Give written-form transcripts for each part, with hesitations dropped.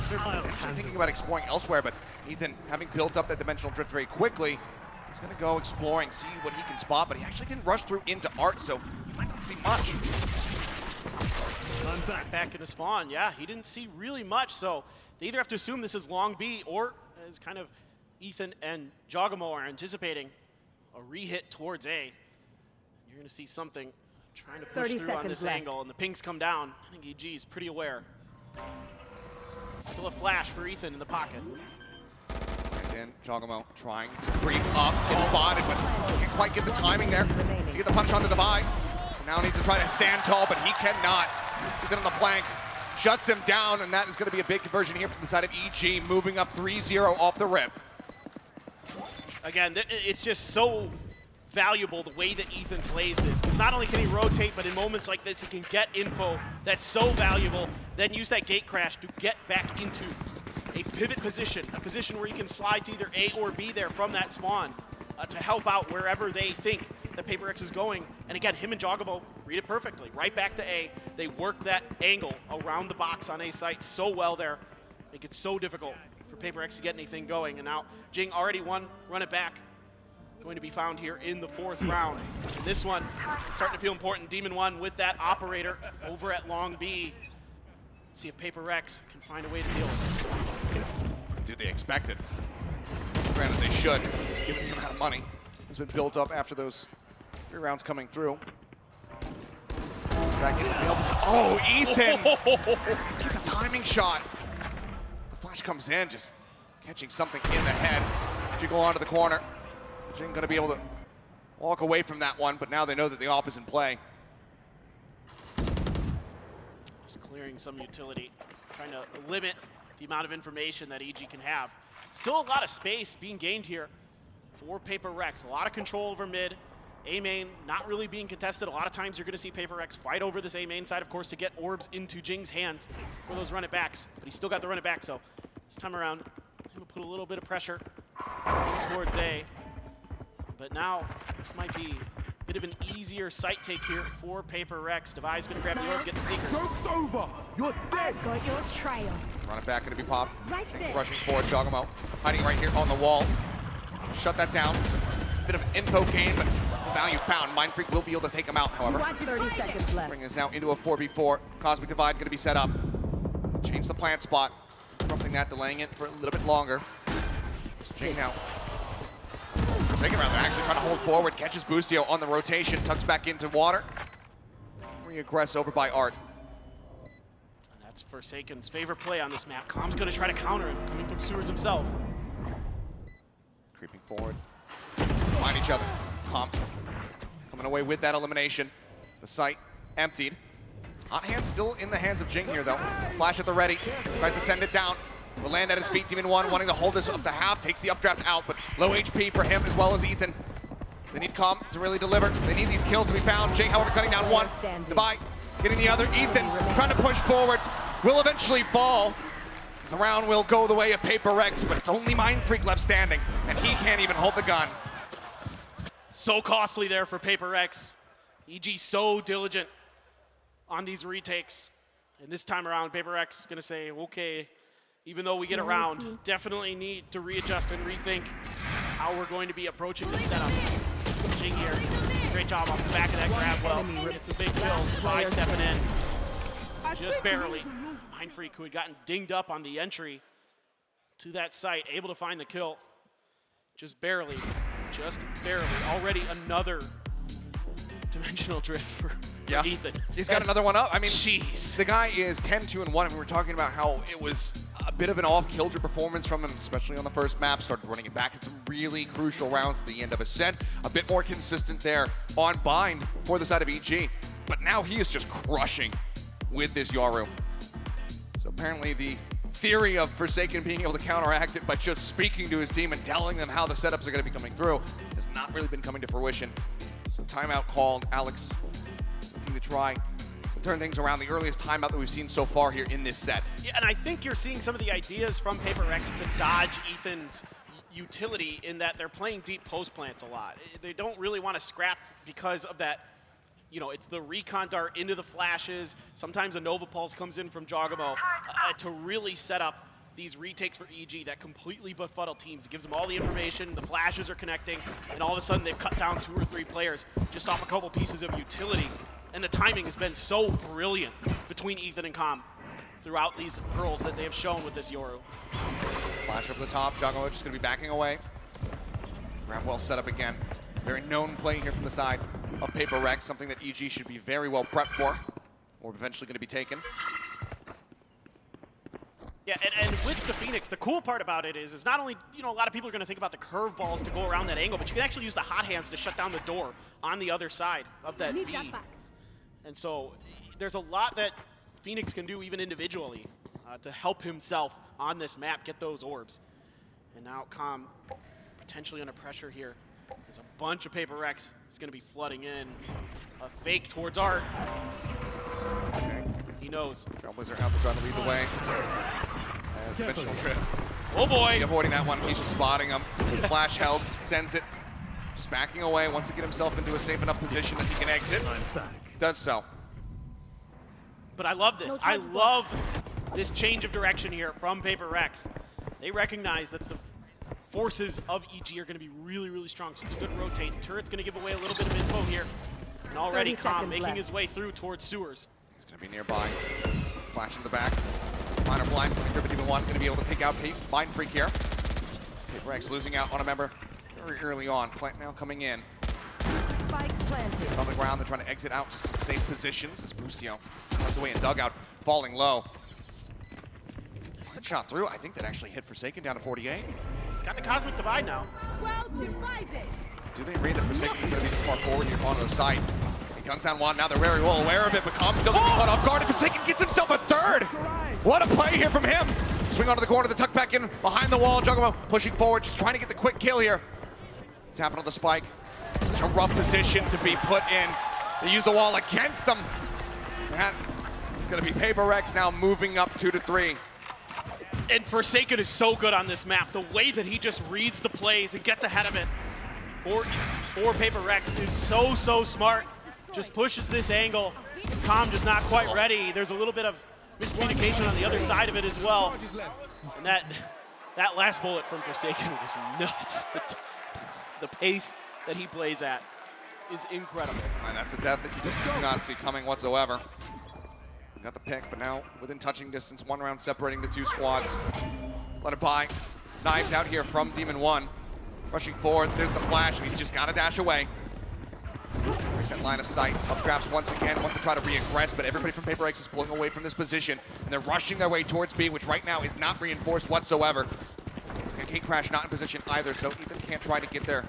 PRX are potentially thinking about exploring elsewhere, but Ethan, having built up that dimensional drift very quickly, he's going to go exploring, see what he can spot, but he actually didn't rush through into Art, so he might not see much. Back into spawn, yeah, he didn't see really much, so they either have to assume this is long B, or as kind of Ethan and Jogamo are anticipating, a re-hit towards A. You're going to see something trying to push through on this angle, and the pings come down. I think EG is pretty aware. Still a flash for Ethan in the pocket. And Jogamo trying to creep up, gets spotted, but can't quite get the timing there to get the punch on the divide. Now needs to try to stand tall, but he cannot. Ethan on the flank shuts him down, and that is going to be a big conversion here from the side of EG, moving up 3-0 off the rip. Again, it's just so valuable the way that Ethan plays this, because not only can he rotate, but in moments like this he can get info that's so valuable, then use that gate crash to get back into a pivot position, a position where you can slide to either A or B there from that spawn to help out wherever they think that PRX is going. And again, him and Jogamo read it perfectly. Right back to A. They work that angle around the box on A site so well there. Make it so difficult for PRX to get anything going. And now Jing already won, run it back. Going to be found here in the 4th round. And this one starting to feel important. Demon 1 with that operator over at long B. Let's see if PRX can find a way to deal with it. Do they expect it? Granted, they should, just given the amount of money has been built up after those 3 rounds coming through. Back is available. Oh, Ethan! This gets a timing shot. The flash comes in, just catching something in the head. Jiggle onto the corner. Jing gonna be able to walk away from that one, but now they know that the op is in play. Just clearing some utility, trying to limit the amount of information that EG can have. Still a lot of space being gained here for PRX. A lot of control over mid. A main not really being contested. A lot of times you're going to see PRX fight over this A main side, of course, to get orbs into Jing's hands for those run it backs. But he's still got the run it back, so this time around, he'll put a little bit of pressure towards A. But now this might be a bit of an easier sight take here for PRX. Devi's going to grab the orb, get the secret. Joke's over! You're dead! I've got your trail. Run it back, gonna be popped. Right there. Rushing forward, Jogamo hiding right here on the wall. Shut that down. It's a bit of an info gain, but the value found. Mind Freak will be able to take him out, however. 30 seconds left. Bring this now into a 4v4. Cosmic Divide gonna be set up. Change the plant spot. Something that, delaying it for a little bit longer. Jing now. Second round, they're actually trying to hold forward. Catches Boostio on the rotation, tucks back into water. Re-aggress over by Art. And that's Forsaken's favorite play on this map. Com's going to try to counter him, coming from Sewers himself. Creeping forward. Find each other. Com coming away with that elimination. The site emptied. Hot hand still in the hands of Jing here, though. Flash at the ready. Tries to send it down. Will land at his feet. Demon 1 wanting to hold this up to half. Takes the updraft out, but low HP for him as well as Ethan. They need Com to really deliver. They need these kills to be found. Jing, however, cutting down one. Divide getting the other. Ethan trying to push forward. Will eventually fall. The round will go the way of PRX, but it's only Mind Freak left standing, and he can't even hold the gun. So costly there for PRX. EG so diligent on these retakes. And this time around, PRX is going to say, okay, even though we get around, definitely need to readjust and rethink how we're going to be approaching this setup. Jing here, great job off the back of that grab well. Gets a big kill by stepping in. Just barely. Mind Freak, who had gotten dinged up on the entry to that site, able to find the kill. Just barely. Already another dimensional drift for Ethan. He's got another one up. I mean, jeez. The guy is 10-2-1, and we were talking about how it was a bit of an off-kilter performance from him, especially on the first map. Started running it back in some really crucial rounds at the end of a set. A bit more consistent there on bind for the side of EG. But now he is just crushing with this Yoru. So apparently the theory of Forsaken being able to counteract it by just speaking to his team and telling them how the setups are going to be coming through has not really been coming to fruition. So timeout called. Alex looking to try to turn things around. The earliest timeout that we've seen so far here in this set. Yeah, and I think you're seeing some of the ideas from PRX to dodge Ethan's utility in that they're playing deep post plants a lot. They don't really want to scrap because of that. You know, it's the recon dart into the flashes. Sometimes a Nova Pulse comes in from Jogamo to really set up these retakes for EG that completely befuddle teams. It gives them all the information, the flashes are connecting, and all of a sudden they've cut down 2 or 3 players just off a couple pieces of utility. And the timing has been so brilliant between Ethan and Com throughout these girls that they have shown with this Yoru. Flash over the top, Juggernaut just going to be backing away. Grab well set up again. Very known play here from the side of PRX, something that EG should be very well prepped for, or eventually going to be taken. Yeah, and with the Phoenix, the cool part about it is not only, you know, a lot of people are going to think about the curveballs to go around that angle, but you can actually use the hot hands to shut down the door on the other side of that B. And so there's a lot that Phoenix can do even individually to help himself on this map get those orbs. And now Com potentially under pressure here. There's a bunch of PRX is going to be flooding in. A fake towards Art. He knows. Trailblazer out to try to lead the way. As Mitchell Oh boy! avoiding that one, he's just spotting him. Flash held, sends it. Just backing away, wants to get himself into a safe enough position that he can exit. Does so. But I love this. I love this change of direction here from PRX. They recognize that the forces of EG are going to be really, really strong. So it's a good rotate. The turret's going to give away a little bit of info here. And already Com making his way through towards sewers. He's going to be nearby. Flash in the back. Minor blind. Griffin even one. Going to be able to take out Mind Freak here. PRX losing out on a member very early on. Plant now coming in. Spike planted. On the ground, they're trying to exit out to some safe positions as Busio tucked away in dugout, falling low. That shot through. I think that actually hit Forsaken down to 48. He's got the Cosmic Divide now. Well divided. Do they read that Forsaken is going to be this far forward here on the side? He guns down one. Now they're very well aware of it, but Com's still going to be caught off guard. And Forsaken gets himself a third. What a play here from him. Swing onto the corner, the tuck back in behind the wall. Juggernaut pushing forward, just trying to get the quick kill here. Tapping on the spike. Such a rough position to be put in. They use the wall against them. That is going to be PRX now moving up 2-3. And Forsaken is so good on this map. The way that he just reads the plays and gets ahead of it for PRX is so smart. Just pushes this angle. Com just not quite ready. There's a little bit of miscommunication on the other side of it as well. And that last bullet from Forsaken was nuts. The pace that he plays at is incredible. And that's a death that you just do not see coming whatsoever. Got the pick, but now within touching distance, 1 round separating the 2 squads. Let it by. Knives out here from Demon 1. Rushing forward, there's the flash, and he's just got to dash away. There's that line of sight. Up traps once again, wants to try to re-aggress, but everybody from PRX is pulling away from this position, and they're rushing their way towards B, which right now is not reinforced whatsoever. It's like a gate crash not in position either, so Ethan can't try to get there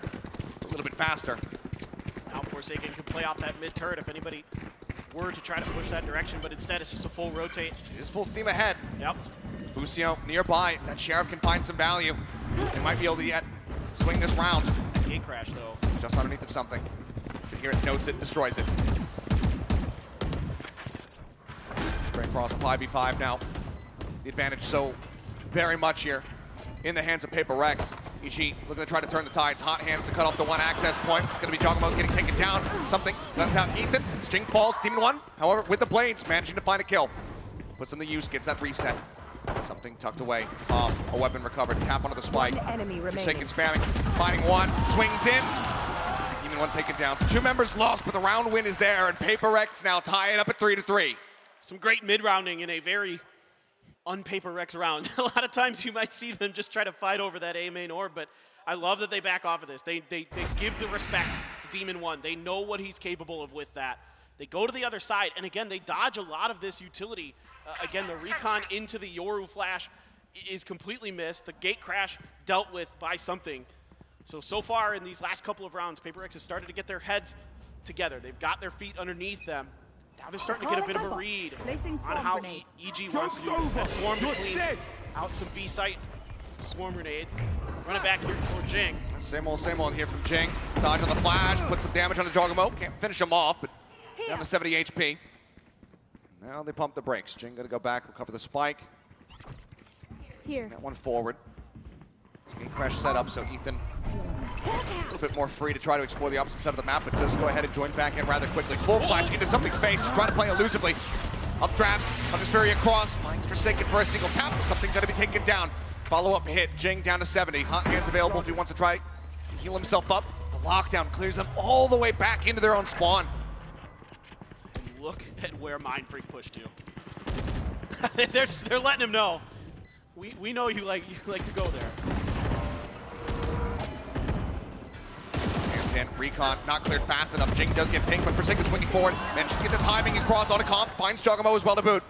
a little bit faster. Now Forsaken can play off that mid turret if anybody were to try to push that direction, but instead it's just a full rotate. It is full steam ahead. Yep. Busio nearby. If that Sheriff can find some value, they might be able to yet swing this round. Gate crash though. Just underneath of something. Here it notes it, destroys it. Spray across a 5v5 now. The advantage so very much here in the hands of PRX. EG looking to try to turn the tides. Hot hands to cut off the one access point. It's going to be Juggernaut getting taken down. Something guns out Ethan. String falls. Demon 1, however, with the blades, managing to find a kill. Puts them to use, gets that reset. Something tucked away. A weapon recovered. Tap onto the spike. Forsaken spamming. Finding one. Swings in. Demon 1 taken down. So 2 members lost, but the round win is there, and PRX now tie it up at 3-3. Some great mid-rounding in a very un-PRX round. A lot of times you might see them just try to fight over that A main orb, but I love that they back off of this. They give the respect to Demon 1. They know what he's capable of with that. They go to the other side, and again, they dodge a lot of this utility. Again, the recon into the Yoru flash is completely missed. The gate crash dealt with by something. So far in these last couple of rounds, PRX has started to get their heads together. They've got their feet underneath them. Now they're starting to get a bit of a read on how EG wants to do this. That swarm between out some B site swarm grenades. Run it back here for Jing. Same old here from Jing. Dodge on the flash, put some damage on the Juggernaut. Can't finish him off, but down to 70 HP. Now they pump the brakes. Jing gonna go back, recover the spike. Here. That one forward. Gate crash set up, so Ethan a little bit more free to try to explore the opposite side of the map, but just go ahead and join back in rather quickly. Full flash into something's face, just trying to play elusively. Up drafts, Thunderfury across, finds Forsaken for a single tap. Something gonna be taken down. Follow-up hit, Jing down to 70. Hot hands available if he wants to try to heal himself up. The lockdown clears them all the way back into their own spawn. And look at where Mindfreak pushed you. They're letting him know. We know you like to go there. And recon not cleared fast enough. Jing does get pinged, but Forsaken swinging forward. Manages to get the timing across on a comp. Finds Jogamo as well to boot.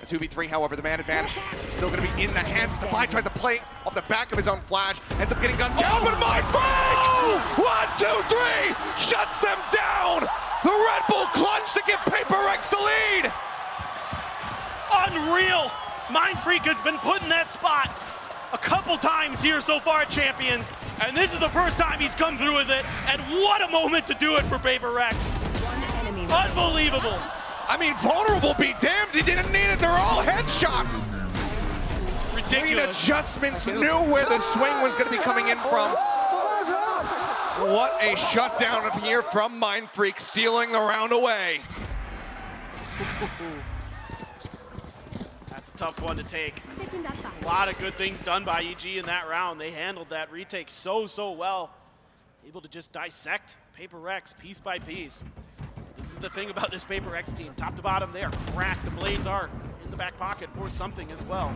A 2v3, however, the man advantage still going to be in the hands. Defy tries to play off the back of his own flash. Ends up getting gunned down, but Mindfreak! 1, 2, 3! Shuts them down! The Red Bull clutch to give PRX the lead! Unreal! Mindfreak has been put in that spot a couple times here so far at Champions, and this is the first time he's come through with it, and what a moment to do it for PRX. One enemy. Unbelievable. I mean, vulnerable be damned, he didn't need it, they're all headshots! Clean Ridiculous. adjustments, knew where the swing was going to be coming in from. What a shutdown of here from Mindfreak, stealing the round away. That's a tough one to take. Taking that back. A lot of good things done by EG in that round. They handled that retake so well. Able to just dissect PRX piece by piece. This is the thing about this PRX team. Top to bottom, they are cracked. The blades are in the back pocket for something as well.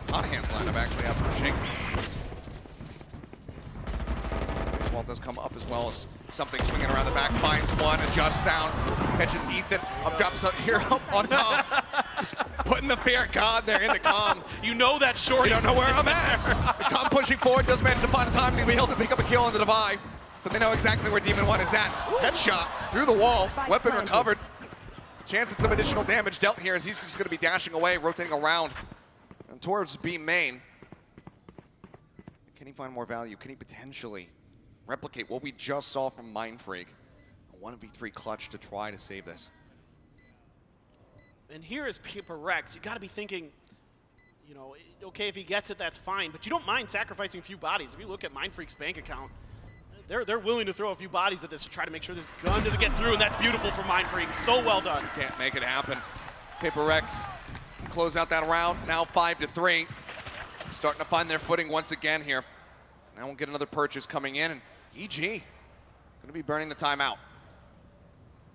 Hot hands lineup actually out for Shake. Wall does come up as well as something swinging around the back. Finds one, adjusts down, catches Ethan, up drops up here up on top. Just putting the fear of God there in the comm. You know that short. You don't know where I'm at. The comm pushing forward does manage to find a time to be able to pick up a kill on the Divide. But they know exactly where Demon 1 is at. Headshot through the wall, weapon recovered. Chance at some additional damage dealt here as he's just going to be dashing away, rotating around and towards B main. Can he find more value? Can he potentially replicate what we just saw from Mindfreak? A 1v3 clutch to try to save this. And here is PRX. You got to be thinking, you know, okay, if he gets it, that's fine. But you don't mind sacrificing a few bodies. If you look at Mindfreak's bank account, they're willing to throw a few bodies at this to try to make sure this gun doesn't get through, and that's beautiful for Mindfreak. So well done. Can't make it happen. PRX close out that round. Now 5-3. Starting to find their footing once again here. Now we'll get another purchase coming in, and EG going to be burning the timeout.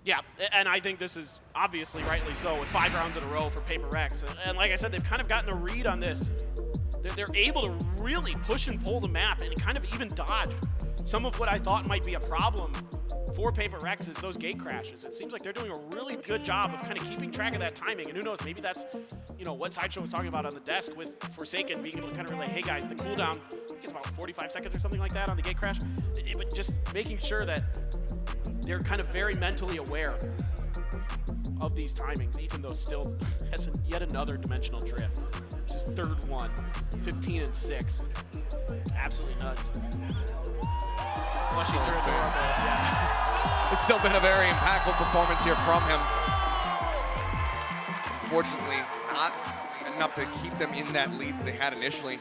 Yeah, and I think this is obviously rightly so with 5 rounds in a row for PRX. And like I said, they've kind of gotten a read on this. They're able to really push and pull the map and kind of even dodge some of what I thought might be a problem for PRX is those gate crashes. It seems like they're doing a really good job of kind of keeping track of that timing. And who knows, maybe that's, you know, what Sideshow was talking about on the desk with Forsaken being able to kind of relay, hey guys, the cooldown, I think it's about 45 seconds or something like that on the gate crash. But just making sure that they're kind of very mentally aware of these timings, even though still has yet another dimensional drift. It's his third one, 15-6. Absolutely nuts. Plushies are adorable, yes. It's still been a very impactful performance here from him. Unfortunately, not enough to keep them in that lead that they had initially.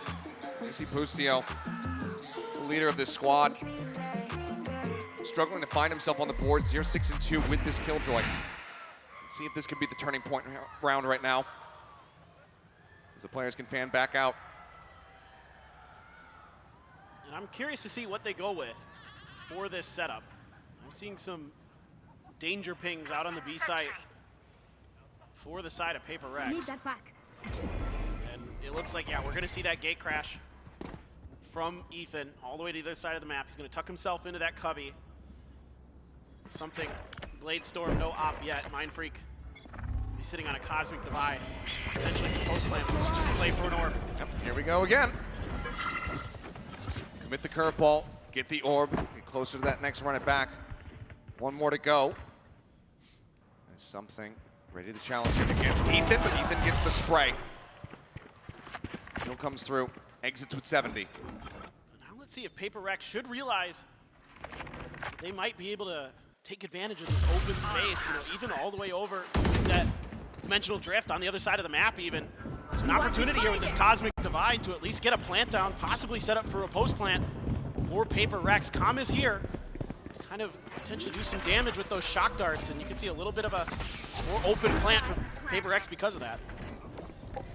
You see Pustio, the leader of this squad, struggling to find himself on the board, 0-6-2 with this Killjoy. Let's see if this could be the turning point round right now, as the players can fan back out. And I'm curious to see what they go with for this setup. I'm seeing some danger pings out on the B site for the side of PRX. Need that back. And it looks like, yeah, we're going to see that gate crash from Ethan all the way to the other side of the map. He's going to tuck himself into that cubby. Something, Blade Storm, no op yet. Mindfreak be sitting on a Cosmic Divide. Potentially post plan, just play for an orb. Yep, here we go again. Commit the curveball, get the orb, get closer to that next run it back. One more to go. There's something ready to challenge him against Ethan, but Ethan gets the spray. Still comes through, exits with 70. Now let's see if PRX should realize they might be able to take advantage of this open space. You know, Ethan all the way over using that dimensional drift on the other side of the map even. There's an opportunity here with this Cosmic Divide to at least get a plant down, possibly set up for a post plant for PRX. Comm is here to kind of potentially do some damage with those shock darts, and you can see a little bit of a more open plant for PRX because of that.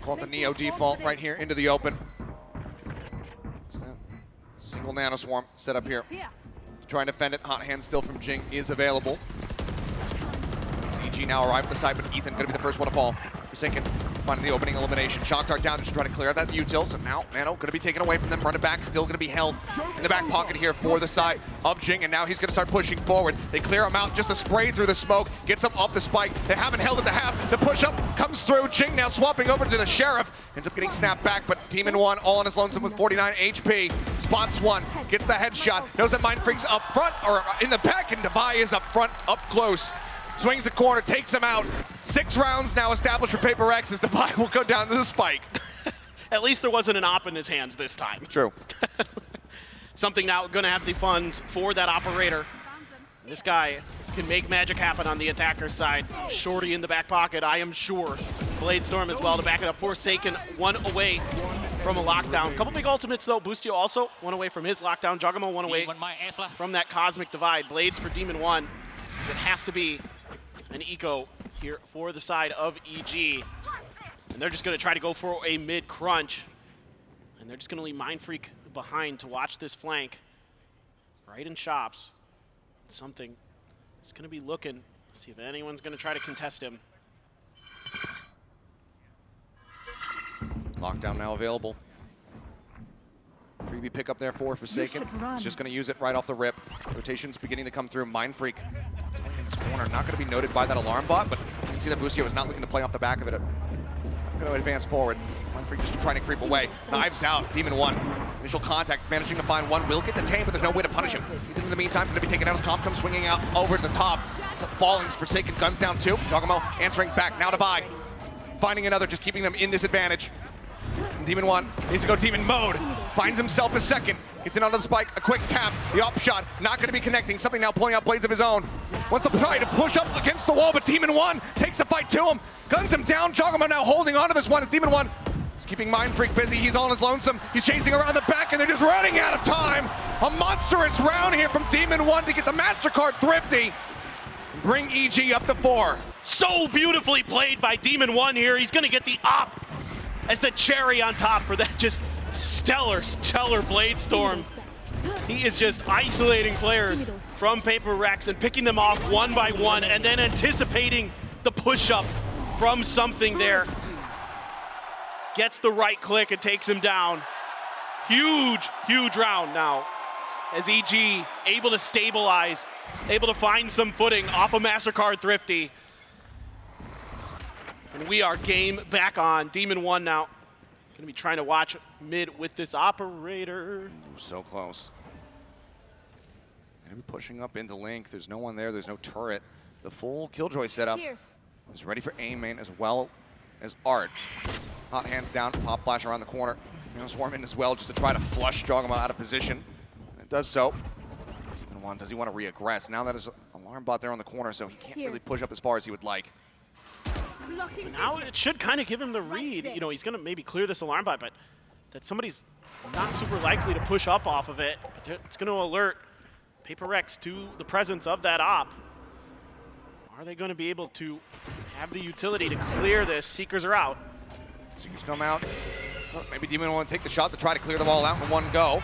Call it the Neo default right here into the open. Single nano swarm set up here. Trying to defend it. Hot hand still from Jing is available. EG now arrive at the side, but Ethan going to be the first one to fall. Forsaken finding the opening elimination. Shock dart down, just trying to clear that util. So now Nano going to be taken away from them. Running back, still going to be held in the back pocket here for the side of Jing, and now he's going to start pushing forward. They clear him out, just a spray through the smoke, gets him off the spike. They haven't held it to half. The push up comes through. Jing now swapping over to the Sheriff. Ends up getting snapped back, but Demon 1 all on his lonesome with 49 HP. Spots one, gets the headshot, knows that Mind Freak's up front, or in the back, and Devi is up front, up close. Swings the corner, takes him out. 6 rounds now established for PRX as Devi will go down to the spike. At least there wasn't an op in his hands this time. True. Something now going to have the funds for that operator. This guy can make magic happen on the attacker's side. Shorty in the back pocket, I am sure. Bladestorm as well to back it up. Forsaken, 1 away from a lockdown. Couple big ultimates though. Boostio also 1 away from his lockdown. Jogamo 1 away from that cosmic divide. Blades for Demon 1. So it has to be an eco here for the side of EG. And they're just going to try to go for a mid crunch. And they're just going to leave Mind Freak behind to watch this flank. Right in shops. Something. He's going to be looking. See if anyone's going to try to contest him. Lockdown now available. Freebie pickup there for Forsaken. He's just going to use it right off the rip. Rotation's beginning to come through. Mind Freak in this corner. Not going to be noted by that alarm bot, but you can see that Boostio is not looking to play off the back of it. Going to advance forward. Mind Freak just trying to creep away. Knives out. Demon 1. Initial contact. Managing to find one. Will get detained, but there's no way to punish him. Ethan in the meantime going to be taken out as comp comes swinging out over to the top. It's a falling. Forsaken. Guns down 2. Jogamo answering back. Now Devi. Finding another. Just keeping them in this advantage. Demon 1 needs to go Demon mode. Finds himself a second. Gets in onto the spike. A quick tap. The op shot. Not going to be connecting. Something now pulling out blades of his own. Wants to try to push up against the wall, but Demon 1 takes the fight to him. Guns him down. Jogamo now holding onto this one as Demon 1 is keeping Mind Freak busy. He's on his lonesome. He's chasing around the back, and they're just running out of time. A monstrous round here from Demon 1 to get the MasterCard thrifty. Bring EG up to 4. So beautifully played by Demon 1 here. He's going to get the op as the cherry on top for that just stellar Bladestorm. He is just isolating players from PRX and picking them off one by one and then anticipating the push-up from something there. Gets the right click and takes him down. Huge round now as EG able to stabilize, able to find some footing off of MasterCard Thrifty. And we are game back on. Demon 1 now. Gonna be trying to watch mid with this operator. So close. Gonna be pushing up into Link. There's no one there. There's no turret. The full Killjoy setup is ready for aim main as well as Art. Hot hands down. Pop flash around the corner. Swarm in as well just to try to flush Jogamo out of position. And it does so. Does he want to re-aggress? Now that is alarm bot there on the corner, so he can't really push up as far as he would like. Now it should kind of give him the read. You know, he's going to maybe clear this alarm bot, but that somebody's not super likely to push up off of it. But it's going to alert PRX to the presence of that op. Are they going to be able to have the utility to clear this? Seekers are out. Seekers come out. Maybe Demon will take the shot to try to clear them all out in one go.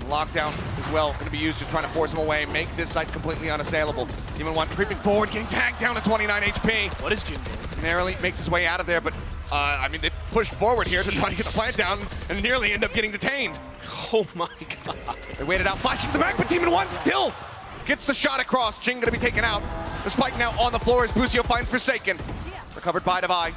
Lockdown as well, going to be used just trying to force him away, make this site completely unassailable. Demon 1 creeping forward, getting tagged down to 29 HP. What is Jim doing? Narrowly makes his way out of there, but I mean, they pushed forward here to try to get the plant down and nearly end up getting detained. Oh my God. They waited out, flashing to the back, but Demon 1 still gets the shot across. Jing going to be taken out. The spike now on the floor as Boostio finds Forsaken. Recovered by Devi.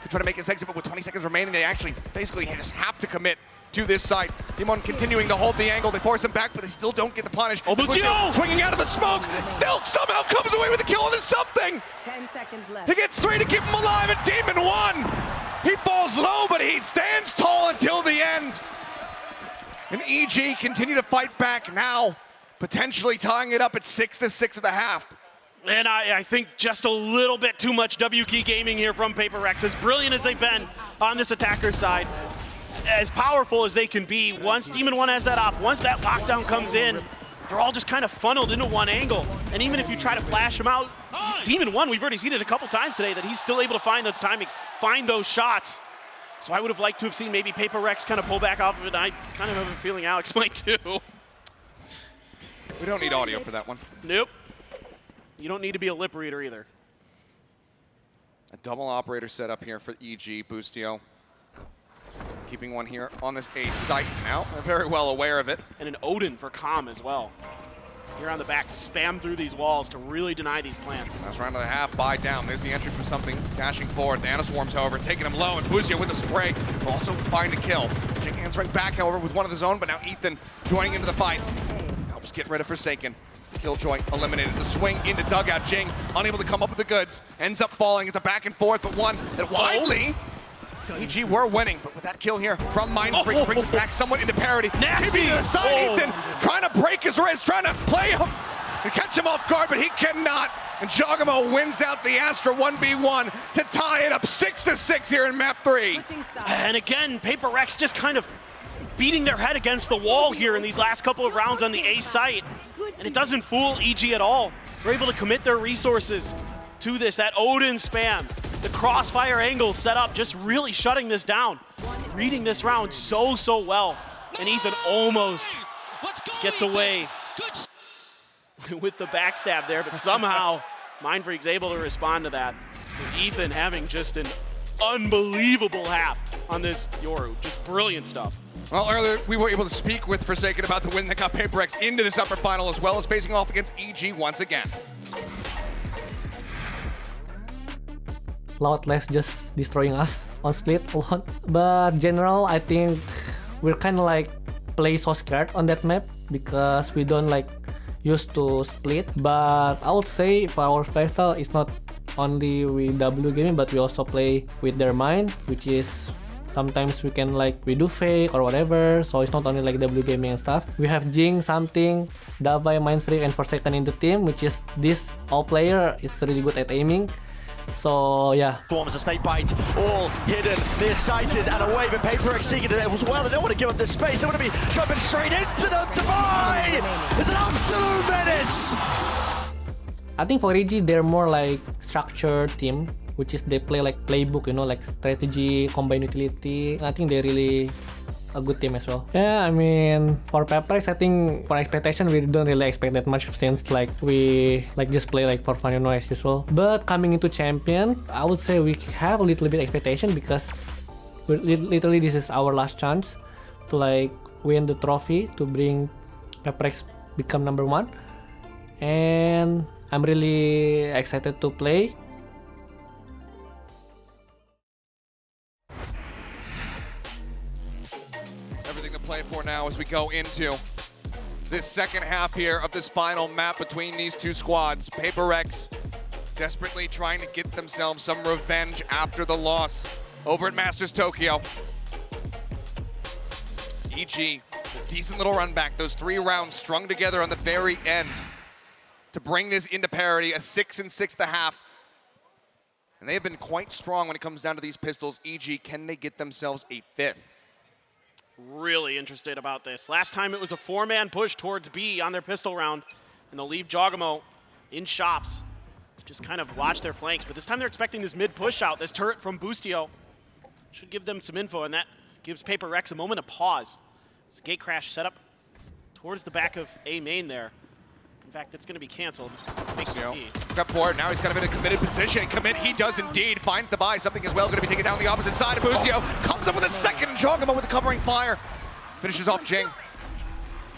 Could try to make his exit, but with 20 seconds remaining, they actually basically just have to commit to this side. Demon continuing to hold the angle. They force him back, but they still don't get the punish. Oh, Boostio! Swinging out of the smoke. Still somehow comes away with the kill, and there's something. 10 seconds left. He gets 3 to keep him alive, and Demon 1. He falls low, but he stands tall until the end. And EG continue to fight back now, potentially tying it up at 6-6 at the half. And I think just a little bit too much W key gaming here from PRX. As brilliant as they've been on this attacker's side, as powerful as they can be, once Demon 1 has that op, once that lockdown comes in, they're all just kind of funneled into one angle. And even if you try to flash them out, Demon 1, we've already seen it a couple times today, that he's still able to find those timings, find those shots. So I would have liked to have seen maybe PRX kind of pull back off of it, and I kind of have a feeling Alex might too. We don't need audio for that one. Nope. You don't need to be a lip reader either. A double operator set up here for EG. Boostio keeping one here on this A site now. They're very well aware of it. And an Odin for Calm as well. Here on the back to spam through these walls to really deny these plants. Last round of the half, buy down. There's the entry from something dashing forward. The Nanoswarms, however, taking him low, and Boostio with the spray will also find a kill. Jing hands right back, however, with one of his own, but now Ethan joining into the fight. Helps get rid of Forsaken. Killjoy eliminated. The swing into dugout. Jing unable to come up with the goods. Ends up falling. It's a back and forth, but one that widely. EG were winning, but with that kill here from Mindfreak, brings it back somewhat into parity. Nasty! Keeping to the side, Ethan trying to break his wrist, trying to play him and catch him off guard, but he cannot. And Jogamo wins out the Astra 1v1 to tie it up 6-6 here in map 3. And again, PRX just kind of beating their head against the wall here in these last couple of rounds on the A site. And it doesn't fool EG at all. They're able to commit their resources to this. That Odin spam, the crossfire angle set up, just really shutting this down. Reading this round so well. And Ethan almost gets away with the backstab there, but somehow Mindfreak's able to respond to that. And Ethan having just an unbelievable half on this Yoru. Just brilliant stuff. Well, earlier we were able to speak with Forsaken about the win that got PRX into this upper final, as well as facing off against EG once again. Loudless just destroying us on split alone. But general, I think we're kind of like play so scared on that map because we don't like used to split. But I would say for our playstyle, it's not only with W gaming, but we also play with their mind, which is sometimes we can like we do fake or whatever. So it's not only like W gaming and stuff. We have Jing, something, Davai, Mindfreak, and Forsaken in the team, which is this all player is really good at aiming. So yeah. Forms a snake bite, all hidden, nearsighted, and away, but PRX seeking it as well. They don't want to give up this space. They want to be jumping straight into them to buy. It's an absolute menace. I think for EG, they're more like structured team, which is they play like playbook, you know, like strategy, combine utility. I think they're really a good team as well. Yeah, I mean, for PRX, I think for expectation, we don't really expect that much since like we like just play like for fun, you know, as usual. But coming into champion, I would say we have a little bit expectation because literally this is our last chance to like win the trophy to bring PRX become #1. And I'm really excited to play. Everything to play for now as we go into this second half here of this final map between these two squads. PRX desperately trying to get themselves some revenge after the loss over at Masters Tokyo. EG, a decent little run back, those 3 rounds strung together on the very end to bring this into parity, a 6-6.5. And they have been quite strong when it comes down to these pistols. EG, can they get themselves a 5th? Really interested about this. Last time it was a 4-man push towards B on their pistol round, and they'll leave Jogamo in shops to just kind of watch their flanks. But this time they're expecting this mid push out. This turret from Boostio should give them some info, and that gives PRX a moment of pause. This gate crash set up towards the back of A main there. In fact, it's going to be canceled. Step forward, now he's kind of in a committed position. Commit, he does indeed. Finds the buy, something as well. Going to be taken down the opposite side of Boostio. Comes up with a second, Jogamo with the covering fire. Finishes off Jing.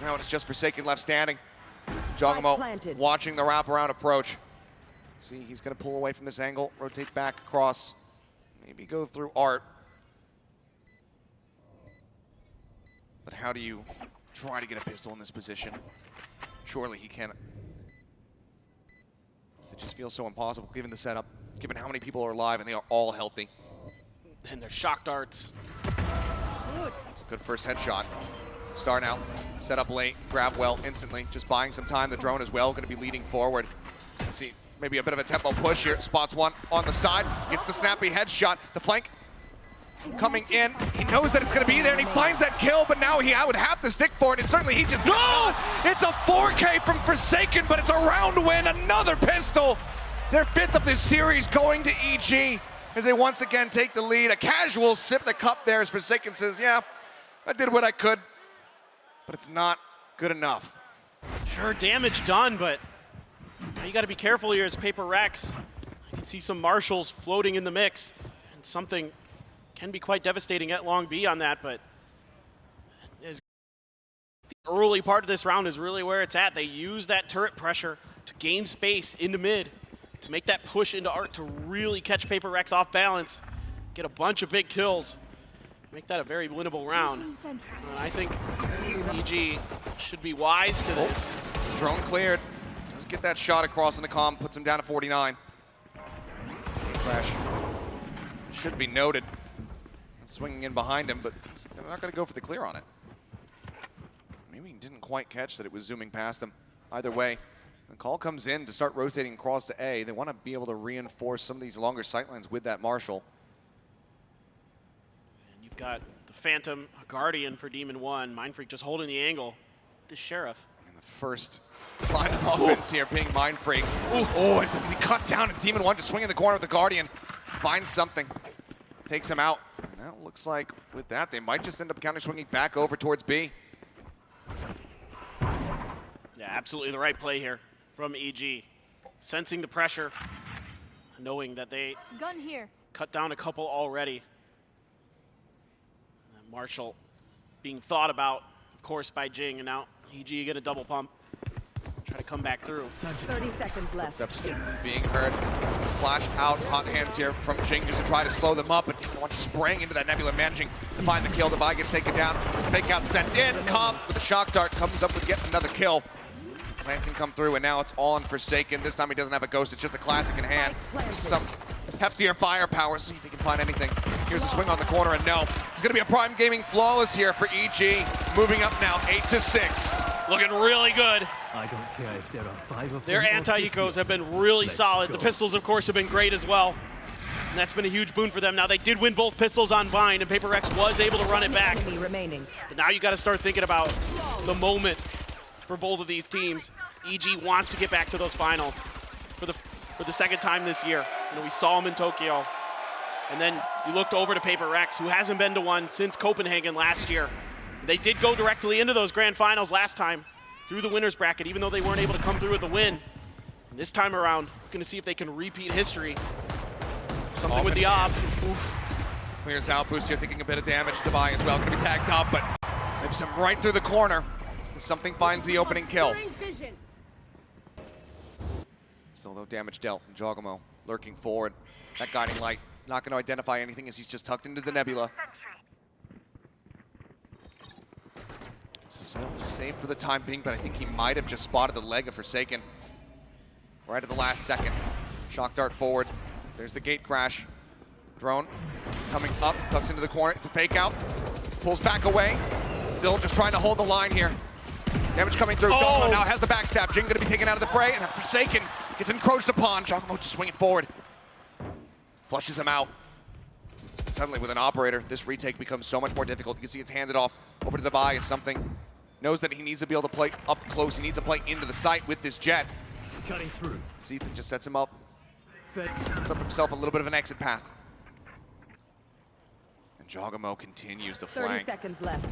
Now it's just Forsaken left standing. Jogamo watching the wraparound approach. Let's see, he's going to pull away from this angle, rotate back across. Maybe go through Art. But how do you try to get a pistol in this position? Surely he can. It just feels so impossible given the setup, given how many people are alive and they are all healthy. And their shock darts. It's a good first headshot. Star now, set up late, grab well instantly, just buying some time. The drone as well, going to be leading forward. Let's see, maybe a bit of a tempo push here. Spots one on the side, gets the snappy headshot. The flank coming in. He knows that it's going to be there, and he finds that kill, but now I would have to stick for it, and certainly he just... No! It's a 4K from Forsaken, but it's a round win. Another pistol. Their 5th of this series going to EG as they once again take the lead. A casual sip of the cup there as Forsaken says, yeah, I did what I could, but it's not good enough. Sure, damage done, but you got to be careful here as PRX. You can see some marshals floating in the mix, and something can be quite devastating at Long B on that, but the early part of this round is really where it's at. They use that turret pressure to gain space into mid, to make that push into Art to really catch PRX off balance, get a bunch of big kills, make that a very winnable round. I think EG should be wise to this. Drone cleared. Does get that shot across in the comm, puts him down to 49. Crash should be noted. Swinging in behind him, but they're not going to go for the clear on it. Maybe he didn't quite catch that it was zooming past him. Either way, the call comes in to start rotating across to A. They want to be able to reinforce some of these longer sightlines with that Marshal. And you've got the Phantom Guardian for Demon 1. Mindfreak just holding the angle. The Sheriff. And the first line of offense here being Mindfreak. Oh, it's we cut down and Demon 1 just swinging the corner with the Guardian. Finds something. Takes him out. And now it looks like with that, they might just end up counter swinging back over towards B. Yeah, absolutely the right play here from EG. Sensing the pressure, knowing that they Gun here. cut down a couple already. And Marshall being thought about, of course, by Jing, and now EG get a double pump. Try to come back through. 30 seconds left. Steps being heard. Flash out, hot hands here from Jing just to try to slow them up, but Demon 1 spraying into that Nebula, managing to find the kill. The buy gets taken down. Fake out sent in. Cobb with a shock dart comes up with yet another kill. Plan can come through, and now it's all on Forsaken. This time he doesn't have a ghost, it's just a classic in hand. Some heftier firepower, see if he can find anything. Here's a swing on the corner, and no. It's gonna be a Prime Gaming flawless here for EG. Moving up now, 8-6. Looking really good. I don't care if there are 5 of Their them or anti-ecos 50. have been really Let's solid. go. The pistols, of course, have been great as well. And that's been a huge boon for them. Now, they did win both pistols on Bind, and PRX was able to run it back. Enemy remaining. But now you got to start thinking about the moment for both of these teams. EG wants to get back to those finals for the second time this year. You know, we saw them in Tokyo. And then you looked over to PRX, who hasn't been to one since Copenhagen last year. They did go directly into those grand finals last time through the winner's bracket, even though they weren't able to come through with a win. And this time around, we're going to see if they can repeat history. Something with the op. Clears out, Boost here taking a bit of damage. Devi as well, gonna be tagged up, but clips him right through the corner. Something finds the opening kill. Vision. Still no damage dealt. And Jogamo lurking forward. That guiding light not gonna identify anything as he's just tucked into the Nebula. So safe for the time being, but I think he might have just spotted the leg of Forsaken right at the last second. Shock dart forward. There's the gate crash. Drone coming up, tucks into the corner. It's a fake out. Pulls back away. Still just trying to hold the line here. Damage coming through. Jogamo now has the backstab. Jing gonna be taken out of the fray, and Forsaken gets encroached upon. Jogamo just swinging forward. Flushes him out. Suddenly with an operator, this retake becomes so much more difficult. You can see it's handed off over to Devi as something. Knows that he needs to be able to play up close. He needs to play into the site with this jet. Cutting through. Ethan just sets him up. Sets up himself a little bit of an exit path. And Jogamo continues to 30 flank. seconds left.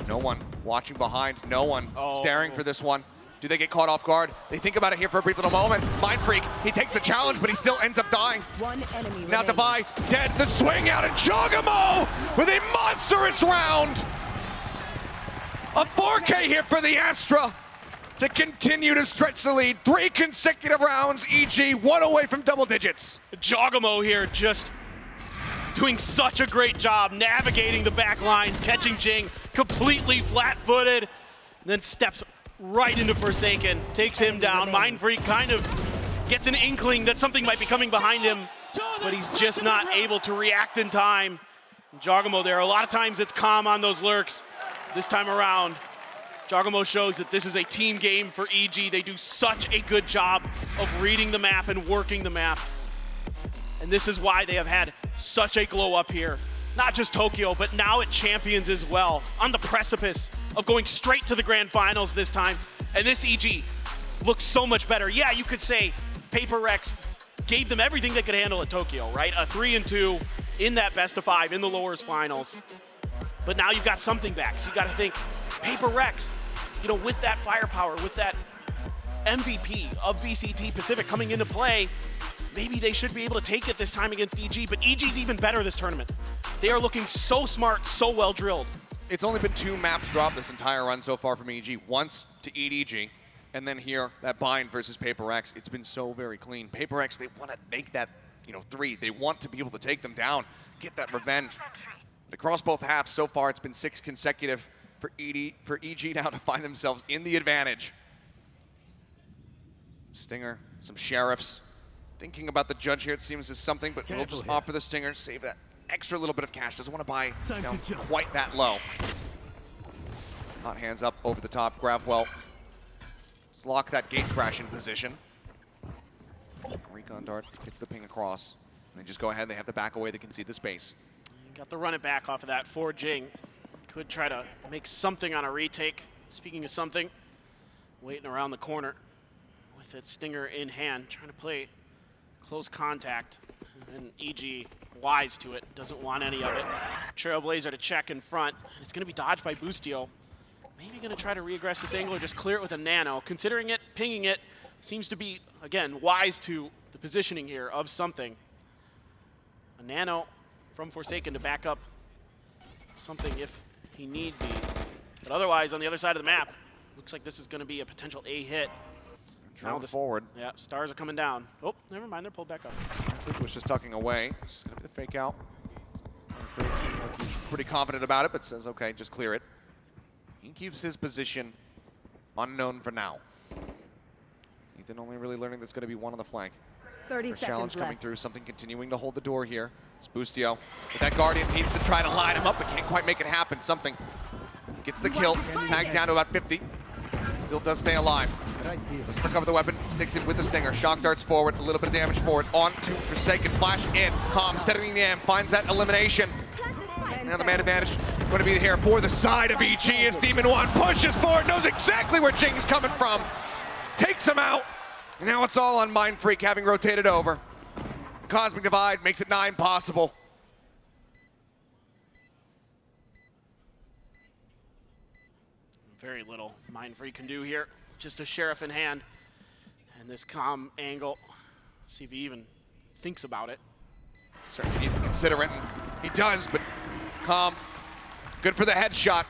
No one watching behind. No one staring for this one. Do they get caught off guard? They think about it here for a brief little moment. Mindfreak, he takes the challenge, but he still ends up dying. One enemy Now remaining. Devi dead. The swing out, and Jogamo with a monstrous round. A 4K here for the Astra to continue to stretch the lead. 3 consecutive rounds. EG 1 away from double digits. Jogamo here just doing such a great job navigating the back line, catching Jing completely flat-footed, and then steps right into Forsaken, takes him down. Mindfreak kind of gets an inkling that something might be coming behind him, but he's just not able to react in time. Jogamo there, a lot of times it's calm on those lurks. This time around, Jogamo shows that this is a team game for EG. They do such a good job of reading the map and working the map. And this is why they have had such a glow up here not just Tokyo, but now at Champions as well, on the precipice of going straight to the Grand Finals this time. And this EG looks so much better. Yeah, you could say PRX gave them everything they could handle at Tokyo, right? A 3-2 in that best of 5 in the lowers finals. But now you've got something back. So you got to think PRX, you know, with that firepower, with that MVP of VCT Pacific coming into play, maybe they should be able to take it this time against EG, but EG's even better this tournament. They are looking so smart, so well drilled. It's only been 2 maps dropped this entire run so far from EG. Once to EDG, and then here, that bind versus PRX. It's been so very clean. PRX, they want to make that, 3. They want to be able to take them down, get that revenge. But across both halves so far, it's been 6 consecutive for EG now to find themselves in the advantage. Stinger, some sheriffs. Thinking about the judge here, it seems is something, but we'll just offer the Stinger, save that extra little bit of cash. Doesn't want to buy down quite that low. Hot hands up over the top, grab well. Let's lock that gate crash in position. Recon dart hits the ping across. And they just go ahead, they have to back away, they can see the space. Got the run it back off of that for Jing. Could try to make something on a retake. Speaking of something, waiting around the corner with that Stinger in hand, trying to play close contact. And EG wise to it, doesn't want any of it. Trailblazer to check in front. It's going to be dodged by Boostio. Maybe going to try to re-aggress this angle or just clear it with a nano. Considering it, pinging it, seems to be, again, wise to the positioning here of something. A nano from Forsaken to back up something if he need be. But otherwise, on the other side of the map, looks like this is going to be a potential A hit. Now forward. Yeah, stars are coming down. Oh, never mind, they're pulled back up. Luke was just tucking away. Just gonna be the fake out. Seems like he's pretty confident about it, but says, okay, just clear it. He keeps his position unknown for now. Ethan only really learning that's gonna be one on the flank. 30 First seconds challenge coming left. through, something continuing to hold the door here. It's Boostio. But that Guardian needs to try to line him up, but can't quite make it happen. Something gets the kill, tagged down to about 50. Still does stay alive. Let's recover the weapon, sticks it with the Stinger. Shock darts forward, a little bit of damage forward. On to Forsaken, flash in. Calm, steadying the end, finds that elimination. Now the man advantage going to be here for the side of EG as Demon One pushes forward, knows exactly where Jing's coming from. Takes him out. And now it's all on Mind Freak having rotated over. Cosmic Divide makes it 9 possible. Very little Mind Freak can do here. Just a sheriff in hand. And this calm angle. See if he even thinks about it. Certainly needs to consider it, and he does, but calm. Good for the headshot.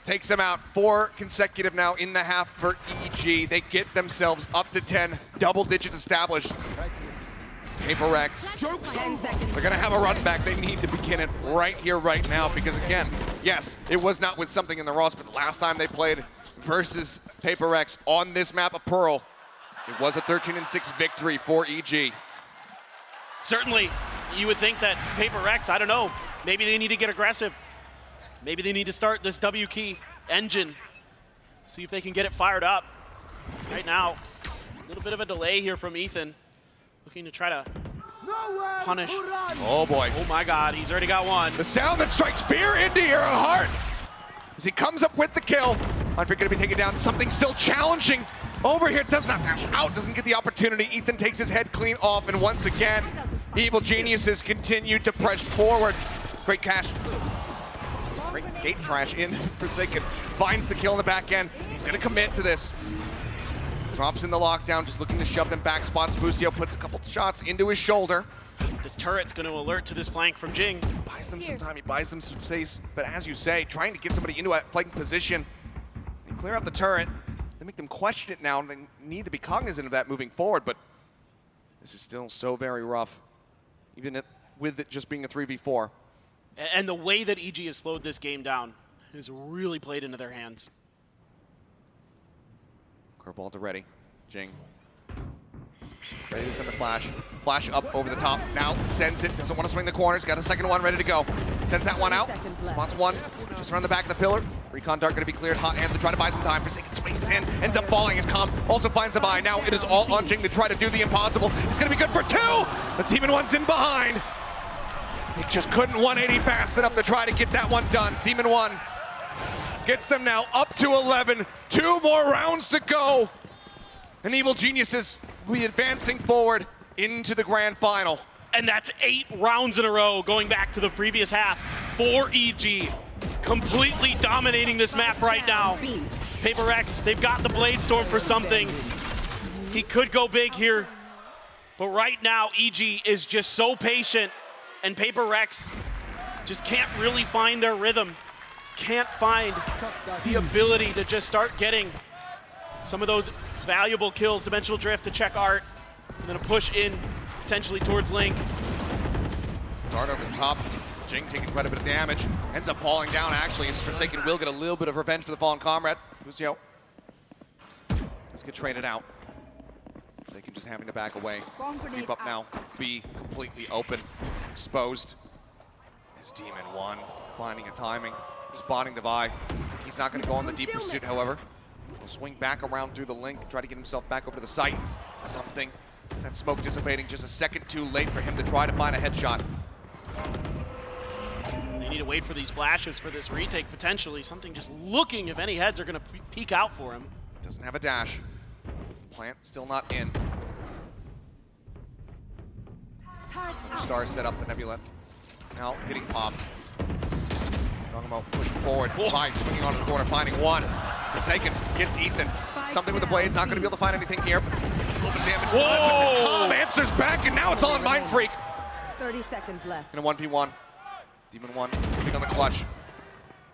Takes them out. 4 consecutive now in the half for EG. They get themselves up to 10. Double digits established. PRX. 10 seconds. They're going to have a run back. They need to begin it right here, right now, because again, yes, it was not with something in the Ross, but the last time they played versus PRX on this map of Pearl, it was a 13-6 victory for EG. Certainly, you would think that PRX, I don't know, maybe they need to get aggressive. Maybe they need to start this W key engine. See if they can get it fired up. Right now, a little bit of a delay here from Ethan. Looking to try to punish. Oh boy. Oh my God, he's already got one. The sound that strikes fear into your heart as he comes up with the kill. Hunter going to be taken down. Something still challenging over here. Does not dash out, doesn't get the opportunity. Ethan takes his head clean off, and once again, evil geniuses continue to press forward. Great cash. Great gate crash in Forsaken. Finds the kill in the back end. He's going to commit to this. Drops in the lockdown, just looking to shove them back. Spots Boostio, puts a couple shots into his shoulder. This turret's going to alert to this flank from Jing. Buys them some time, he buys them some space, but as you say, trying to get somebody into a flanking position. They clear out the turret, they make them question it now, and they need to be cognizant of that moving forward, but this is still so very rough, even with it just being a 3v4. And the way that EG has slowed this game down has really played into their hands. Curveball to ready, Jing. Ready to send the flash. Flash up over the top. Now sends it. Doesn't want to swing the corners. Got a second one ready to go. Sends that one out. Spots one. Just around the back of the pillar. Recon dart going to be cleared. Hot hands to try to buy some time. Forsaken swings in. Ends up falling as Calm also finds the buy. Now it is all on Jing to try to do the impossible. It's going to be good for 2. The Demon One's in behind. He just couldn't 180 fast enough to try to get that one done. Demon 1 gets them now up to 11. 2 more rounds to go. And Evil Geniuses will be advancing forward into the grand final. And that's 8 rounds in a row going back to the previous half for EG. Completely dominating this map right now. PRX, they've got the Blade Storm for something. He could go big here. But right now, EG is just so patient. And PRX just can't really find their rhythm. Can't find the ability to just start getting some of those valuable kills. Dimensional Drift to check Art. And then a push in, potentially towards Link. Dart over the top. Jing taking quite a bit of damage. Ends up falling down, actually. As Forsaken will get a little bit of revenge for the fallen comrade. Lucio. Let's get traded out. They can just having to back away. Creep up now. B completely open. Exposed. As Demon 1 finding a timing. Spotting Divide. Looks like he's not going to go on the deep pursuit, however. He'll swing back around through the Link. Try to get himself back over to the site. Something. That smoke dissipating just a second too late for him to try to find a headshot. They need to wait for these flashes for this retake, potentially. Something just looking if any heads are going to peek out for him. Doesn't have a dash. Plant still not in. Star set up the Nebula. Now getting popped. Gunfights pushing forward. Fine, swinging onto the corner, finding one. Forsaken gets Ethan. Something with the blades, not going to be able to find anything here, but a little bit of damage. Whoa! Calm answers back, and now it's all on Mind Freak. 30 seconds left. In a 1v1. Demon 1 moving on the clutch.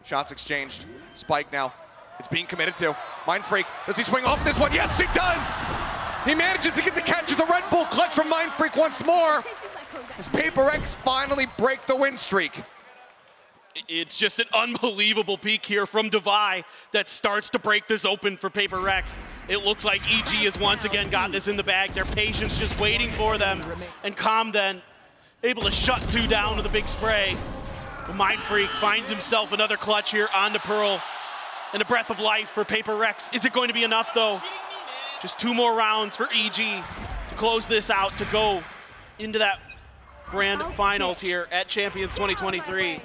Shots exchanged. Spike now. It's being committed to. Mind Freak, does he swing off this one? Yes, he does! He manages to get the catch of the Red Bull clutch from Mind Freak once more. As PRX finally break the win streak. It's just an unbelievable peak here from Devi that starts to break this open for PRX. It looks like EG has once again got this in the bag. Their patience just waiting for them. And Calm then able to shut 2 down with a big spray. But Mind Freak finds himself another clutch here onto Pearl. And a breath of life for PRX. Is it going to be enough though? Just 2 more rounds for EG to close this out, to go into that grand finals here at Champions 2023.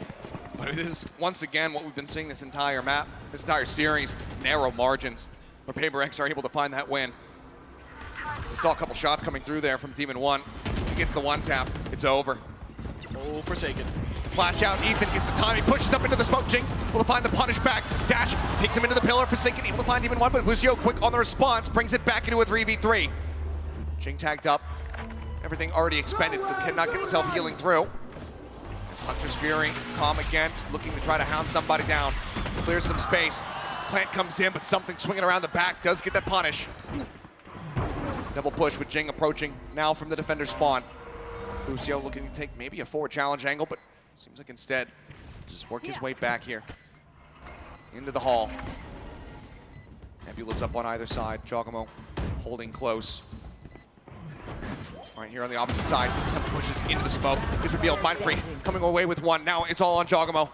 But it is, once again, what we've been seeing this entire map, this entire series, narrow margins, where PRX are able to find that win. We saw a couple shots coming through there from Demon 1. He gets the 1-tap, it's over. Oh, Forsaken. Flash out, Ethan gets the time, he pushes up into the smoke. Jing will find the punish back. Dash takes him into the pillar. Forsaken able to find Demon 1, but Lucio quick on the response, brings it back into a 3v3. Jing tagged up. Everything already expended, so cannot get the self-healing through. As Hunter's Fury, Calm again, just looking to try to hound somebody down. Clears some space. Plant comes in, but something swinging around the back does get that punish. Double push with Jing approaching now from the defender spawn. Lucio looking to take maybe a forward challenge angle, but seems like instead, just work his way back here. Into the hall. Nebula's up on either side. Jogamo holding close. Right here on the opposite side, pushes into the smoke. Is revealed. Mind Freak coming away with one. Now it's all on Jogamo.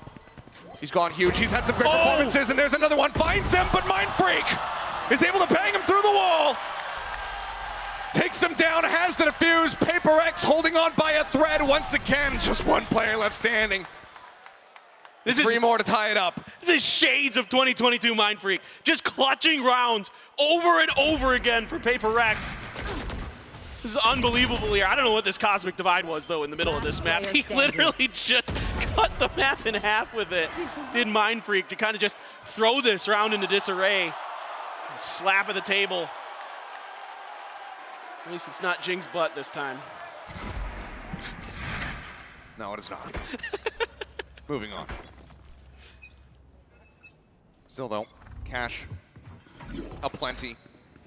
He's gone huge. He's had some great performances, and there's another one. Finds him, but Mind Freak is able to bang him through the wall. Takes him down, has the defuse. PRX holding on by a thread once again. Just one player left standing. This is 3 more to tie it up. This is shades of 2022 Mind Freak. Just clutching rounds over and over again for PRX. This is unbelievable here. I don't know what this Cosmic Divide was, though, in the middle of this map. He literally just cut the map in half with it. Did Mind Freak to kind of just throw this round into disarray. Slap at the table. At least it's not Jing's butt this time. No, it is not. Moving on. Still, though, cash aplenty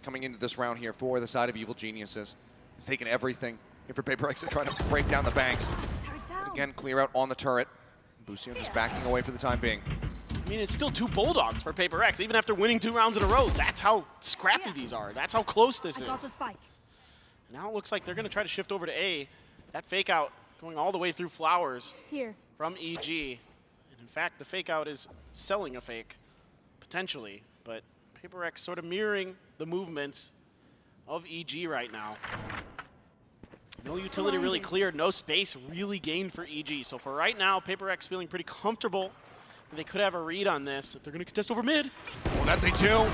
coming into this round here for the side of Evil Geniuses. He's taken everything here for PRX to try to break down the banks. But again, clear out on the turret. Bucio just backing away for the time being. I mean, it's still 2 Bulldogs for PRX, even after winning 2 rounds in a row. That's how scrappy these are. That's how close this is. Now it looks like they're going to try to shift over to A. That fake out going all the way through Flowers from EG. And in fact, the fake out is selling a fake, potentially. But PRX sort of mirroring the movements of EG right now. No utility really cleared, no space really gained for EG. So for right now, PRX feeling pretty comfortable. They could have a read on this if they're going to contest over mid. Well, that they do.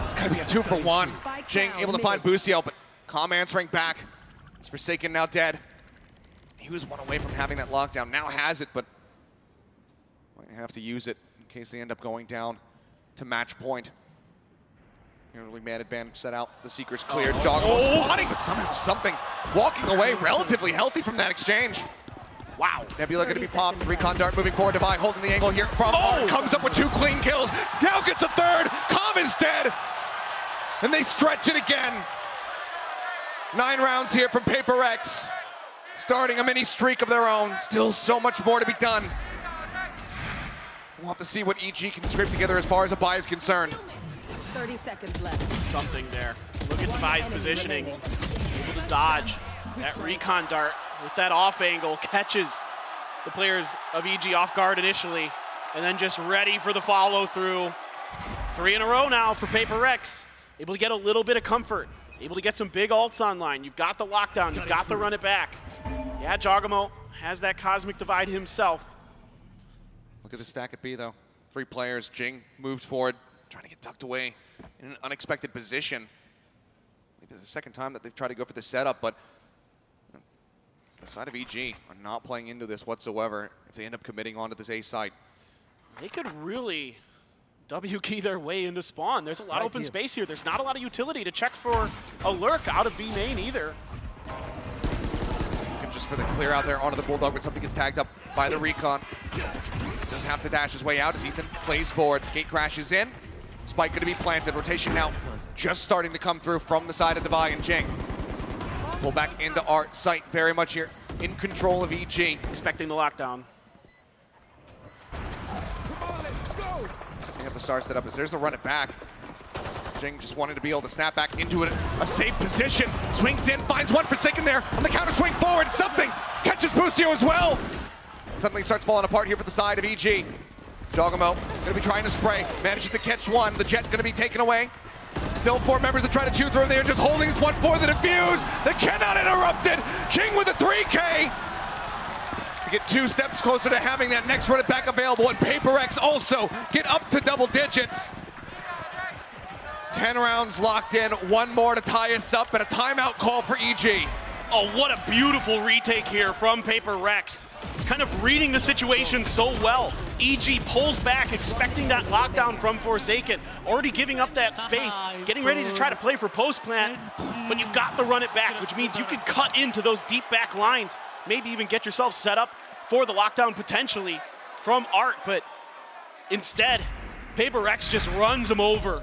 It's going to be a 2-for-1. Jing able to find Boostio, but Calm answering back. It's Forsaken now dead. He was one away from having that lockdown. Now has it, but might have to use it in case they end up going down to match point. Really man advantage set out. The Seeker's cleared. Joggle spotting, but somehow something walking away relatively healthy from that exchange. Wow. Nebula going to be popped. Recon Dart moving forward. Divine holding the angle here from Art. Comes up with 2 clean kills. Now gets a 3rd. Calm is dead. And they stretch it again. 9 rounds here from PRX. Starting a mini streak of their own. Still so much more to be done. We'll have to see what EG can scrape together as far as a buy is concerned. 30 seconds left. Something there. Look at Devi's positioning. Able to dodge. That recon dart with that off angle catches the players of EG off guard initially, and then just ready for the follow through. 3 in a row now for PRX. Able to get a little bit of comfort. Able to get some big ults online. You've got the lockdown. You've got the run it back. Yeah, Jogamo has that Cosmic Divide himself. Look at the stack at B, though. 3 players. Jing moved forward, trying to get tucked away in an unexpected position. Maybe it's the second time that they've tried to go for the setup, but the side of EG are not playing into this whatsoever if they end up committing onto this A site. They could really W-key their way into spawn. There's a lot of open space here. There's not a lot of utility to check for a lurk out of B main either. Looking just for the clear out there onto the Bulldog, but something gets tagged up by the Recon. Does have to dash his way out as Ethan plays forward. Gate crashes in. Spike going to be planted. Rotation now just starting to come through from the side of Devi and Jing. Pull back into Art. Sight very much here in control of EG. Expecting the lockdown. They have the star set up as there's the run it back. Jing just wanting to be able to snap back into it. A safe position. Swings in, finds one Forsaken there. On the counter swing forward. Something catches Boostio as well. Suddenly starts falling apart here for the side of EG. Jogamo going to be trying to spray. Manages to catch one. The Jet going to be taken away. Still 4 members that try to chew through him. They are just holding this one for the defuse. They cannot interrupt it. Jing with a 3K. To get 2 steps closer to having that next run it back available. And PRX also get up to double digits. 10 rounds locked in. 1 more to tie us up and a timeout call for EG. Oh, what a beautiful retake here from PRX. Kind of reading the situation so well. EG pulls back, expecting that lockdown from Forsaken. Already giving up that space, getting ready to try to play for post-plant. But you've got to run it back, which means you can cut into those deep back lines. Maybe even get yourself set up for the lockdown potentially from Art. But instead, PRX just runs him over.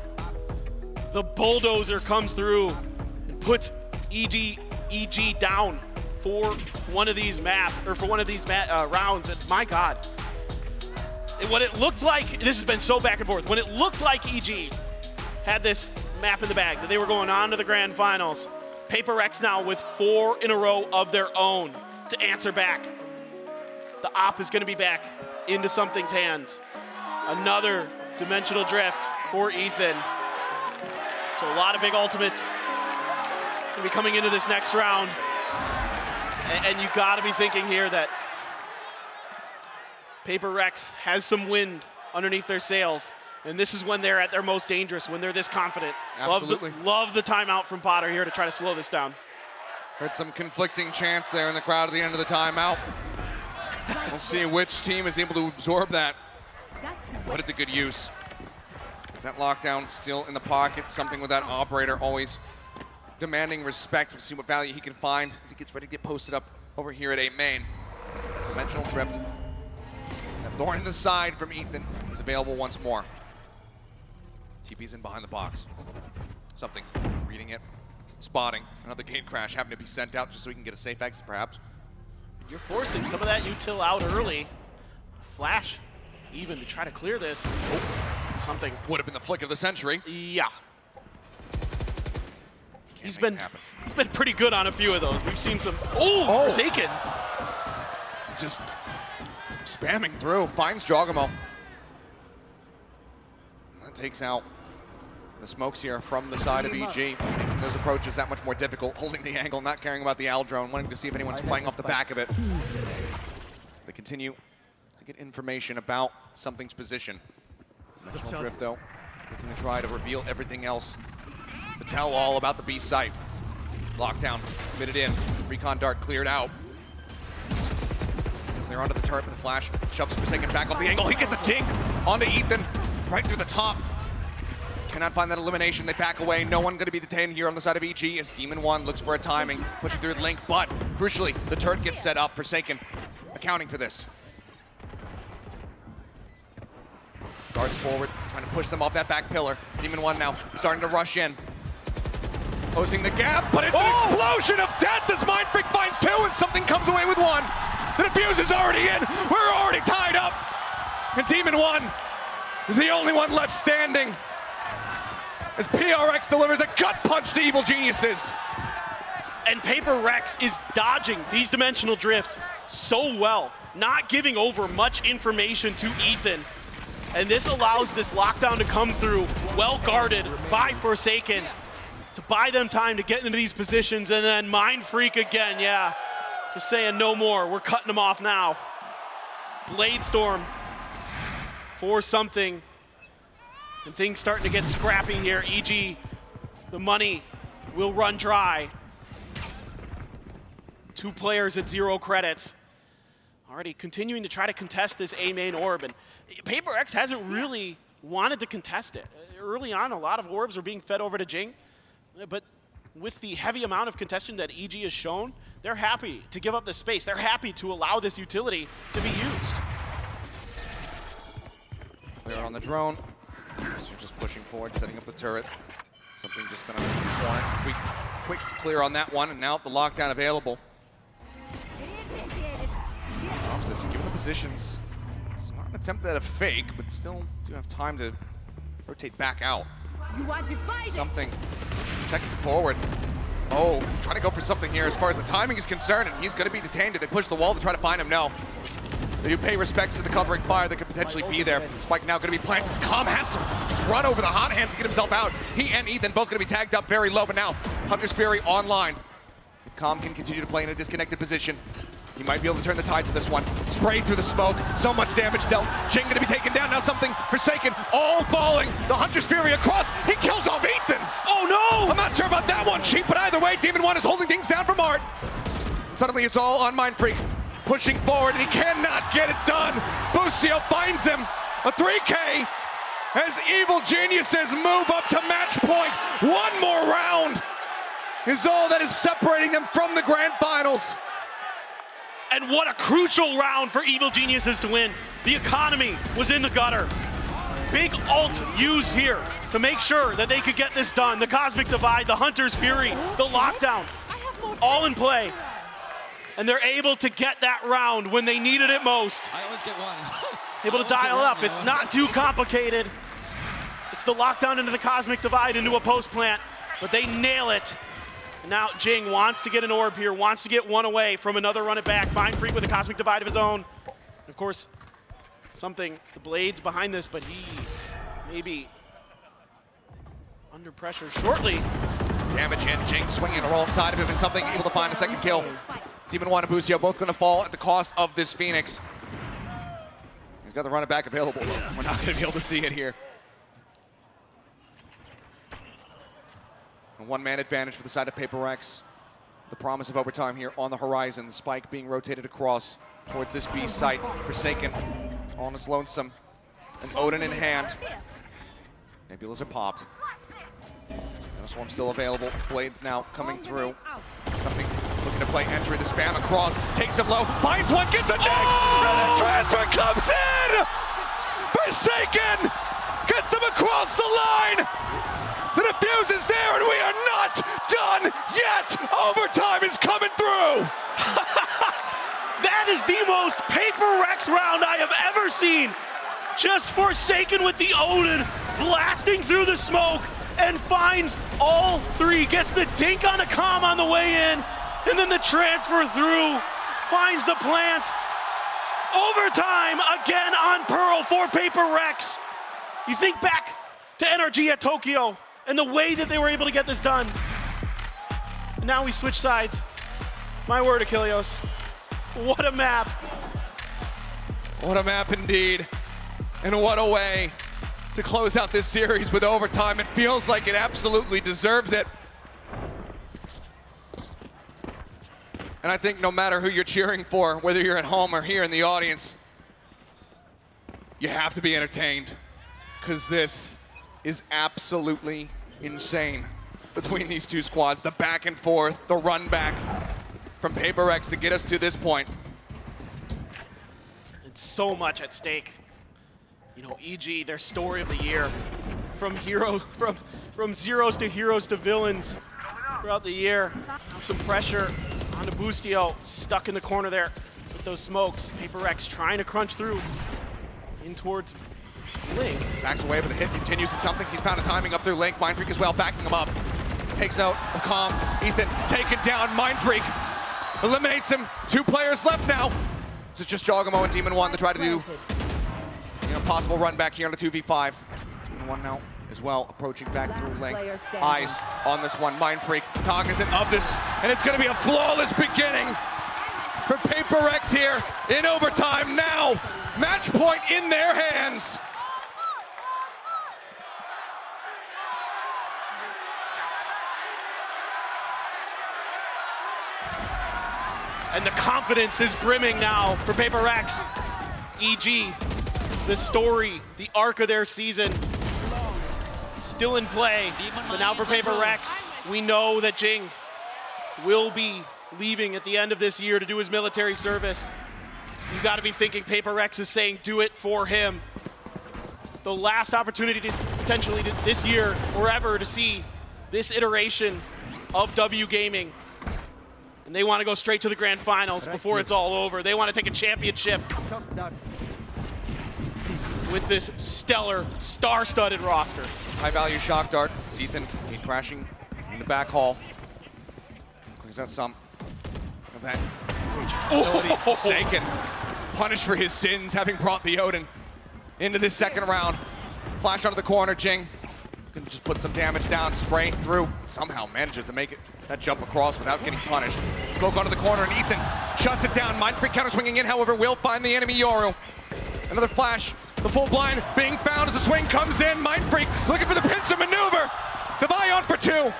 The bulldozer comes through and puts EG down for one of these rounds. And my God, what it looked like, this has been so back and forth. When it looked like EG had this map in the bag, that they were going on to the grand finals, PRX now with 4 in a row of their own to answer back. The op is going to be back into something's hands. Another dimensional drift for Ethan. So a lot of big ultimates going to be coming into this next round. And you got to be thinking here that PRX has some wind underneath their sails. And this is when they're at their most dangerous, when they're this confident. Absolutely. Love the timeout from Potter here to try to slow this down. Heard some conflicting chants there in the crowd at the end of the timeout. We'll see which team is able to absorb that. Put it to good use. Is that lockdown still in the pocket? Something with that operator always demanding respect. We'll see what value he can find as he gets ready to get posted up over here at A main. Dimensional drift. That thorn in the side from Ethan is available once more. TP's in behind the box. Something reading it, spotting. Another gate crash having to be sent out just so he can get a safe exit perhaps. You're forcing some of that util out early. Flash even to try to clear this. Oh, something. Would have been the flick of the century. Yeah. He's been pretty good on a few of those. We've seen some. Oh, Forsaken. Just spamming through. Finds Jogamo. That takes out The smokes here from the side of EG, making those approaches that much more difficult, holding the angle, not caring about the owl drone, wanting to see if anyone's playing off the back of it. They continue to get information about something's position. National Drift, though, looking to try to reveal everything else, to tell all about the B site. Lockdown, committed in, recon dart cleared out. Clear onto the turret with the flash, shoves Forsaken back off the angle. He gets a dink onto Ethan, right through the top. Cannot find that elimination, they back away. No one gonna be detained here on the side of EG as Demon 1 looks for a timing, pushing through the link, but crucially, the turret gets set up. Forsaken accounting for this. Guards forward, trying to push them off that back pillar. Demon 1 now starting to rush in. Closing the gap, but it's an explosion of death as Mindfreak finds 2 and something comes away with 1. The defuse is already in, we're already tied up. And Demon 1 is the only one left standing as PRX delivers a gut punch to Evil Geniuses. And PRX is dodging these dimensional drifts so well, not giving over much information to Ethan. And this allows this lockdown to come through, well guarded by Forsaken, to buy them time to get into these positions, and then Mindfreak again, yeah. Just saying no more, we're cutting them off now. Bladestorm for something. And things starting to get scrappy here. EG, the money will run dry. 2 players at 0 credits. Already continuing to try to contest this A main orb, and PRX hasn't really wanted to contest it. Early on, a lot of orbs were being fed over to Jing, but with the heavy amount of contestation that EG has shown, they're happy to give up the space. They're happy to allow this utility to be used. Clear on the drone. So just pushing forward, setting up the turret. Something just gonna warrant quick clear on that one, and now the lockdown available. Opposite, given the positions, it's not an attempt at a fake, but still do have time to rotate back out. Something checking forward. Oh, trying to go for something here as far as the timing is concerned, and he's gonna be detained. Did they push the wall to try to find him? No. They do pay respects to the covering fire that could potentially be there. Spike now going to be planted. Calm has to just run over the hot hands to get himself out. He and Ethan both going to be tagged up very low, but now Hunter's Fury online. If Calm can continue to play in a disconnected position, he might be able to turn the tide to this one. Spray through the smoke, so much damage dealt. Jing going to be taken down, now something Forsaken, all falling. The Hunter's Fury across, he kills off Ethan. Oh no! I'm not sure about that one, Cheap, but either way, Demon 1 is holding things down from Art. Suddenly it's all on Mindfreak. Pushing forward, and he cannot get it done. Busio finds him. A 3K as Evil Geniuses move up to match point. One more round is all that is separating them from the grand finals. And what a crucial round for Evil Geniuses to win. The economy was in the gutter. Big ult used here to make sure that they could get this done. The Cosmic Divide, the Hunter's Fury, the lockdown, all in play. And they're able to get that round when they needed it most. I always get one. Able to dial it up. It's not too complicated. It's the lockdown into the Cosmic Divide into a post plant, but they nail it. And now Jing wants to get an orb here, wants to get one away from another run it back. Mindfreak with a Cosmic Divide of his own. Of course, something, the Blades behind this, but he may be under pressure shortly. Damage in, Jing swinging a roll inside of him, and something able to find a second kill. Demon 1 and Busio both going to fall at the cost of this Phoenix. He's got the run it back available. We're not going to be able to see it here. A one-man advantage for the side of PRX. The promise of overtime here on the horizon. The Spike being rotated across towards this B site. Forsaken on his lonesome. And Odin in hand. Nebulas are popped. Swarm still available. Blades now coming through. Something looking to play entry. The spam across. Takes him low. Finds one. Gets a dig. And the transfer comes in. Forsaken gets him across the line. The defuse is there, and we are not done yet. Overtime is coming through. That is the most PRX round I have ever seen. Just Forsaken with the Odin blasting through the smoke and finds all 3. Gets the dink on a comm on the way in, and then the transfer through. Finds the plant. Overtime again on Pearl for PRX. You think back to NRG at Tokyo. And the way that they were able to get this done. And now we switch sides. My word, Achilleos. What a map. What a map indeed. And what a way to close out this series with overtime. It feels like it absolutely deserves it. And I think no matter who you're cheering for, whether you're at home or here in the audience, you have to be entertained, because this is absolutely insane between these two squads. The back and forth, the run back from PRX to get us to this point. It's so much at stake. You know, EG, their story of the year, from zeros to heroes to villains throughout the year. Some pressure onto Boostio, stuck in the corner there with those smokes. PRX trying to crunch through in towards Link. Backs away, but the hit continues and something. He's found a timing up through Link. Mindfreak as well, backing him up. Takes out Calm. Ethan taken down. Mindfreak eliminates him. 2 players left now. This is just Jogamo and Demon 1 to try to do possible run back here on the 2v5. Demon 1 now as well, approaching back through Link. Eyes on this one. Mindfreak cognizant of this, and it's going to be a flawless beginning for PRX here in overtime now. Match point in their hands. And the confidence is brimming now for PRX. EG, the story, the arc of their season, still in play. But now for PRX, we know that Jing will be leaving at the end of this year to do his military service. You got to be thinking PRX is saying do it for him. The last opportunity to potentially this year or ever to see this iteration of W Gaming. And they want to go straight to the grand finals before it's all over. They want to take a championship with this stellar, star-studded roster. High value shock dart. It's Ethan crashing in the back hall. Clears out some of that ability. Forsaken. Punished for his sins, having brought the Odin into this second round. Flash onto the corner, Jing. Can just put some damage down, spraying through. Somehow manages to make it that jump across without getting punished. Smoke onto the corner, and Ethan shuts it down. Mindfreak counter swinging in, however, will find the enemy Yoru. Another flash. The full blind being found as the swing comes in. Mindfreak looking for the pincer maneuver. Devi on for 2. And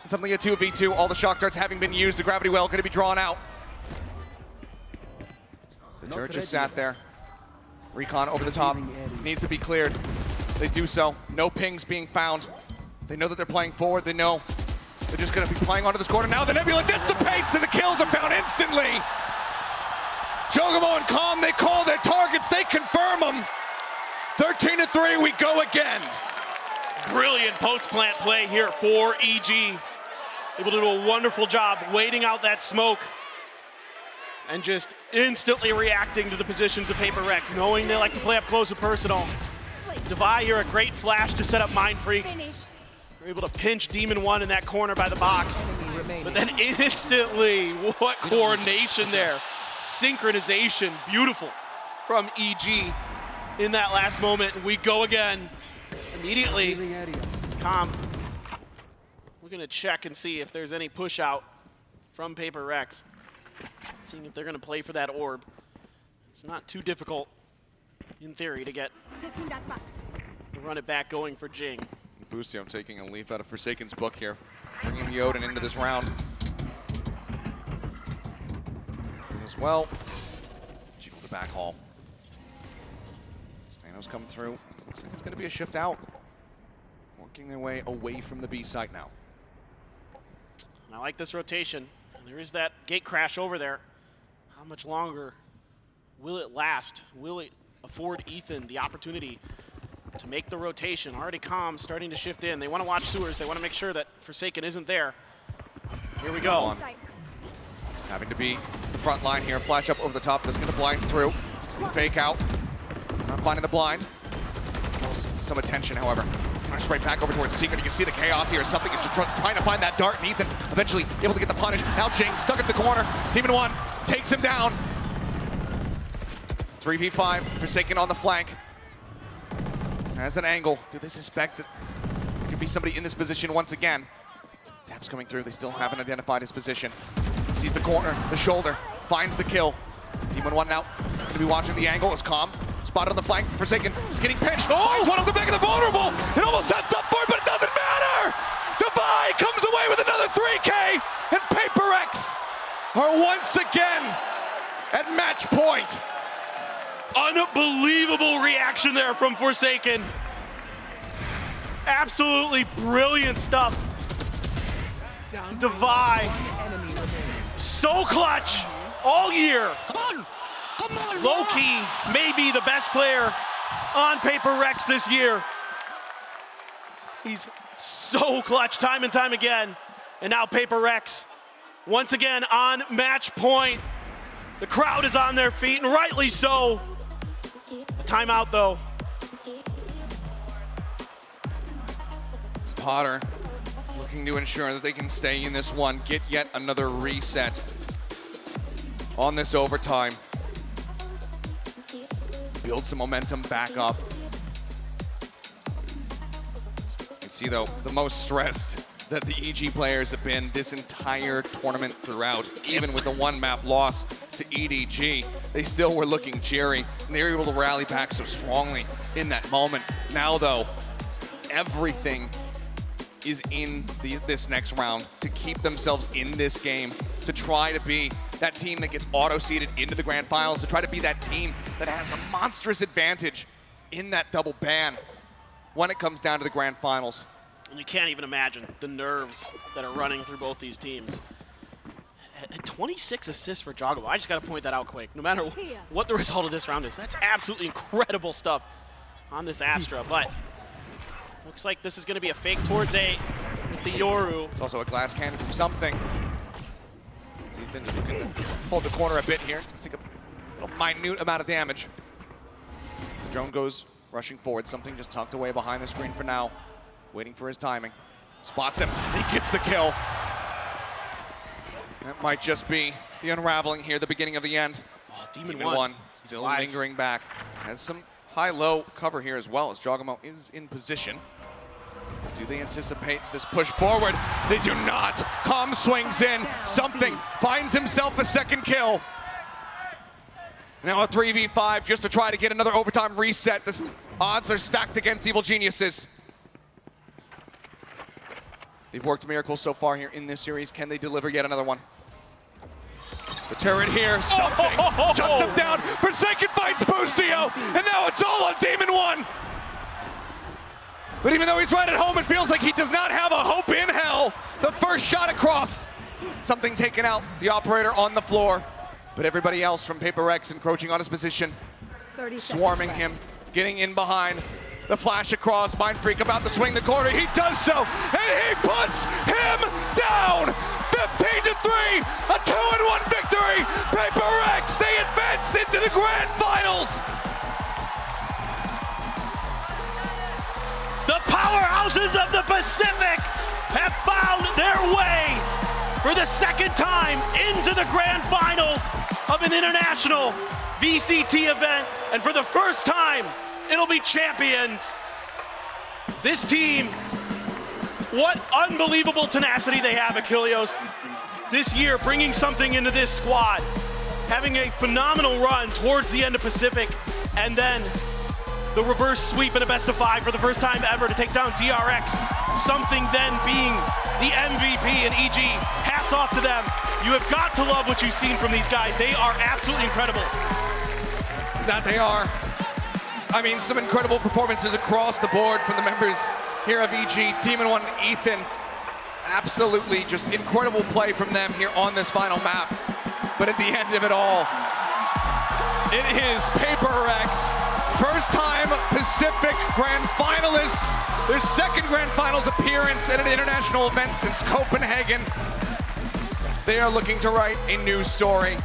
suddenly a 2v2. All the shock darts having been used. The gravity well going to be drawn out. The turret just sat there. Recon over the top. Needs to be cleared. They do so. No pings being found. They know that they're playing forward. They know they're just going to be playing onto this corner. Now the Nebula dissipates and the kills are found instantly. Jogamo and Calm, they call their targets. They confirm them. 13-3, we go again. Brilliant post-plant play here for EG. Able to do a wonderful job waiting out that smoke and just instantly reacting to the positions of PRX, knowing they like to play up close and personal. Devi here, a great flash to set up Mindfreak. They're able to pinch Demon 1 in that corner by the box. But then instantly, what coordination there. Synchronization, beautiful from EG in that last moment. And we go again. Immediately, Calm, we're gonna check and see if there's any push out from PRX. Seeing if they're gonna play for that orb. It's not too difficult, in theory, to get to run it back going for Jing. Boostio taking a leaf out of Forsaken's book here, bringing the Odin into this round. As well, G the back hall. Thanos come through. Looks like it's going to be a shift out. Working their way away from the B site now. I like this rotation. There is that gate crash over there. How much longer will it last? Will it afford Ethan the opportunity to make the rotation? Already Calm starting to shift in. They want to watch sewers. They want to make sure that Forsaken isn't there. Here we go. Having to be the front line here. Flash up over the top. That's going to blind through. Fake out. Not finding the blind. Some attention, however. Right back over towards Secret. You can see the chaos here. Something is just trying to find that dart. And Ethan eventually able to get the punish. Now Jing stuck at the corner. Demon 1 takes him down. 3v5. Forsaken on the flank. Has an angle. Do they suspect that he can be somebody in this position once again. Tap's coming through. They still haven't identified his position. Sees the corner, the shoulder, finds the kill. Team 1 now going to be watching the angle as Calm. Spotted on the flank. Forsaken is getting pinched. Finds one on the back of the vulnerable. It almost sets up for it, but it doesn't matter. Divide comes away with another 3K, and PRX are once again at match point. Unbelievable reaction there from Forsaken. Absolutely brilliant stuff. Divide. So clutch all year. Low-key, maybe the best player on PRX this year. He's so clutch time and time again. And now PRX, once again on match point. The crowd is on their feet, and rightly so. A timeout, though. Potter looking to ensure that they can stay in this one, get yet another reset on this overtime. Build some momentum back up. You can see, though, the most stressed that the EG players have been this entire tournament throughout. Even with the one map loss to EDG, they still were looking cheery, and they were able to rally back so strongly in that moment. Now, though, everything is in this next round to keep themselves in this game, to try to be that team that gets auto-seeded into the grand finals, to try to be that team that has a monstrous advantage in that double ban when it comes down to the grand finals. And you can't even imagine the nerves that are running through both these teams. 26 assists for Joggle. I just got to point that out quick. No matter what the result of this round is, that's absolutely incredible stuff on this Astra. But looks like this is going to be a fake towards A with the Yoru. It's also a glass cannon from something. Ethan just looking to hold the corner a bit here. Just take a little minute amount of damage. As the drone goes rushing forward. Something just tucked away behind the screen for now. Waiting for his timing. Spots him. He gets the kill. That might just be the unraveling here, the beginning of the end. Oh, Demon 1 still lingering back. Has some high-low cover here as well as Jogamo is in position. Do they anticipate this push forward? They do not. Calm swings in. Something finds himself a second kill. Now a 3v5 just to try to get another overtime reset. The odds are stacked against Evil Geniuses. They've worked miracles so far here in this series. Can they deliver yet another one? The turret here, something shuts him down. Forsaken fights Boostio, and now it's all on Demon 1. But even though he's right at home, it feels like he does not have a hope in hell. The first shot across. Something taken out, the operator on the floor. But everybody else from PRX encroaching on his position, swarming him, getting in behind. The flash across, Mind Freak about to swing the corner. He does so, and he puts him down. 15-3, a 2-1 victory. PRX, they advance into the grand finals. The powerhouses of the Pacific have found their way for the second time into the grand finals of an international VCT event. And for the first time, it'll be champions. This team, what unbelievable tenacity they have, Achilleos. This year, bringing something into this squad, having a phenomenal run towards the end of Pacific, and then the reverse sweep in a best of 5 for the first time ever to take down DRX. Something then being the MVP in EG. Hats off to them. You have got to love what you've seen from these guys. They are absolutely incredible. That they are. I mean, some incredible performances across the board from the members here of EG. Demon 1, Ethan, absolutely just incredible play from them here on this final map. But at the end of it all, it is PRX, first time Pacific Grand Finalists, their second Grand Finals appearance at an international event since Copenhagen. They are looking to write a new story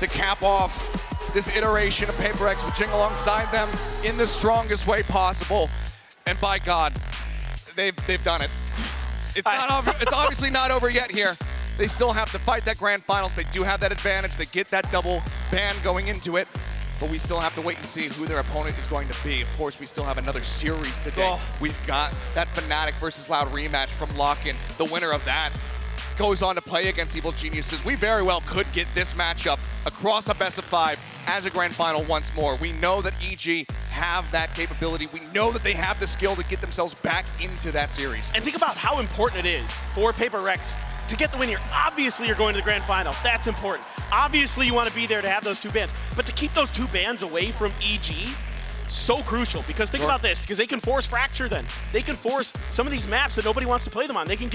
to cap off this iteration of PRX, which alongside them in the strongest way possible. And by God, they've done it. It's not over. It's obviously not over yet here. They still have to fight that grand finals. They do have that advantage. They get that double ban going into it. but we still have to wait and see who their opponent is going to be. Of course, we still have another series today. Oh. We've got that Fnatic versus Loud rematch from Lock-In. The winner of that goes on to play against Evil Geniuses. We very well could get this matchup across a best of 5 as a grand final once more. We know that EG have that capability. We know that they have the skill to get themselves back into that series. And think about how important it is for PRX to get the win here. Obviously, you're going to the grand final. That's important. Obviously, you want to be there to have those 2 bans. But to keep those 2 bans away from EG, so crucial. Because think about this, because they can force Fracture then. They can force some of these maps that nobody wants to play them on. They can get